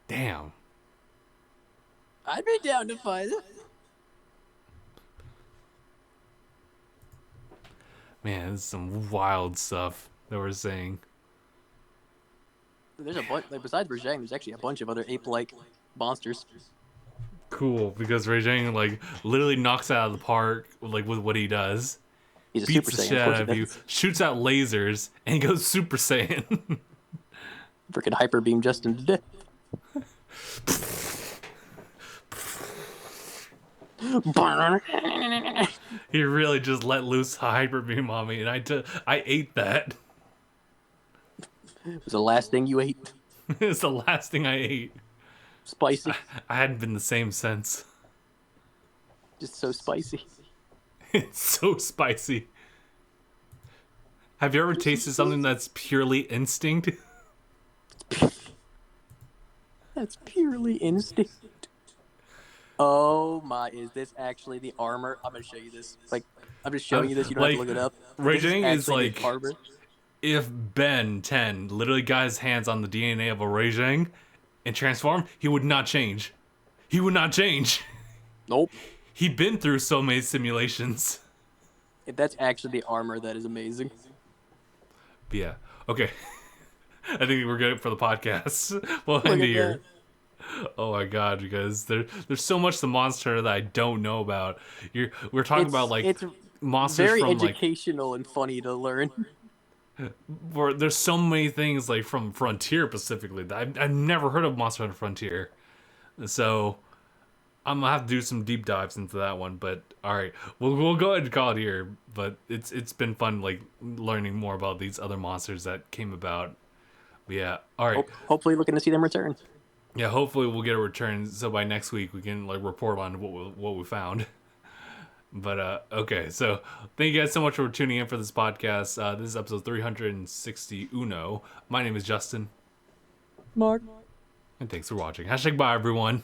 Damn. I'd be down to fight it. Man, this is some wild stuff that we're saying. There's a bunch, like besides Bergeng, there's actually a bunch of other ape-like monsters. cool because Raging like literally knocks it out of the park like with what he does. He's a Beats Super the Saiyan. shit Of out course he of you, does. shoots out lasers, and goes Super Saiyan. Freaking hyper beam Justin to death. He really just let loose a hyper beam on me, and I ate that. It was the last thing you ate. It's the last thing I ate. Spicy. I hadn't been the same since. Just so spicy. It's so spicy. Have you ever tasted something that's purely instinct? That's purely instinct. Oh my, is this actually the armor? I'm gonna show you this. Like, I'm just showing you this. You don't have to Like, look it up. But this is Raging is actually like the armor. if Ben 10 literally got his hands on the DNA of a Raging and transformed, he would not change. He would not change. Nope. He'd been through so many simulations. If that's actually the armor, that is amazing. But yeah. Okay. I think we're good for the podcast. We'll Look end at here. that. Oh my god, because there's so much the monster that I don't know about. We're talking about like It's monsters very from like educational and funny to learn. where there's so many things like from Frontier specifically that I've never heard of Monster Hunter Frontier. So I'm gonna have to do some deep dives into that one. But all right, we'll go ahead and call it here. But it's been fun like learning more about these other monsters that came about. But yeah, all right. Hopefully, looking to see them return. Yeah, hopefully we'll get a return. So by next week we can like report on what we found. But okay, so thank you guys so much for tuning in for this podcast. This is episode 360 Uno. My name is Justin, Mark. and thanks for watching. Hashtag bye everyone.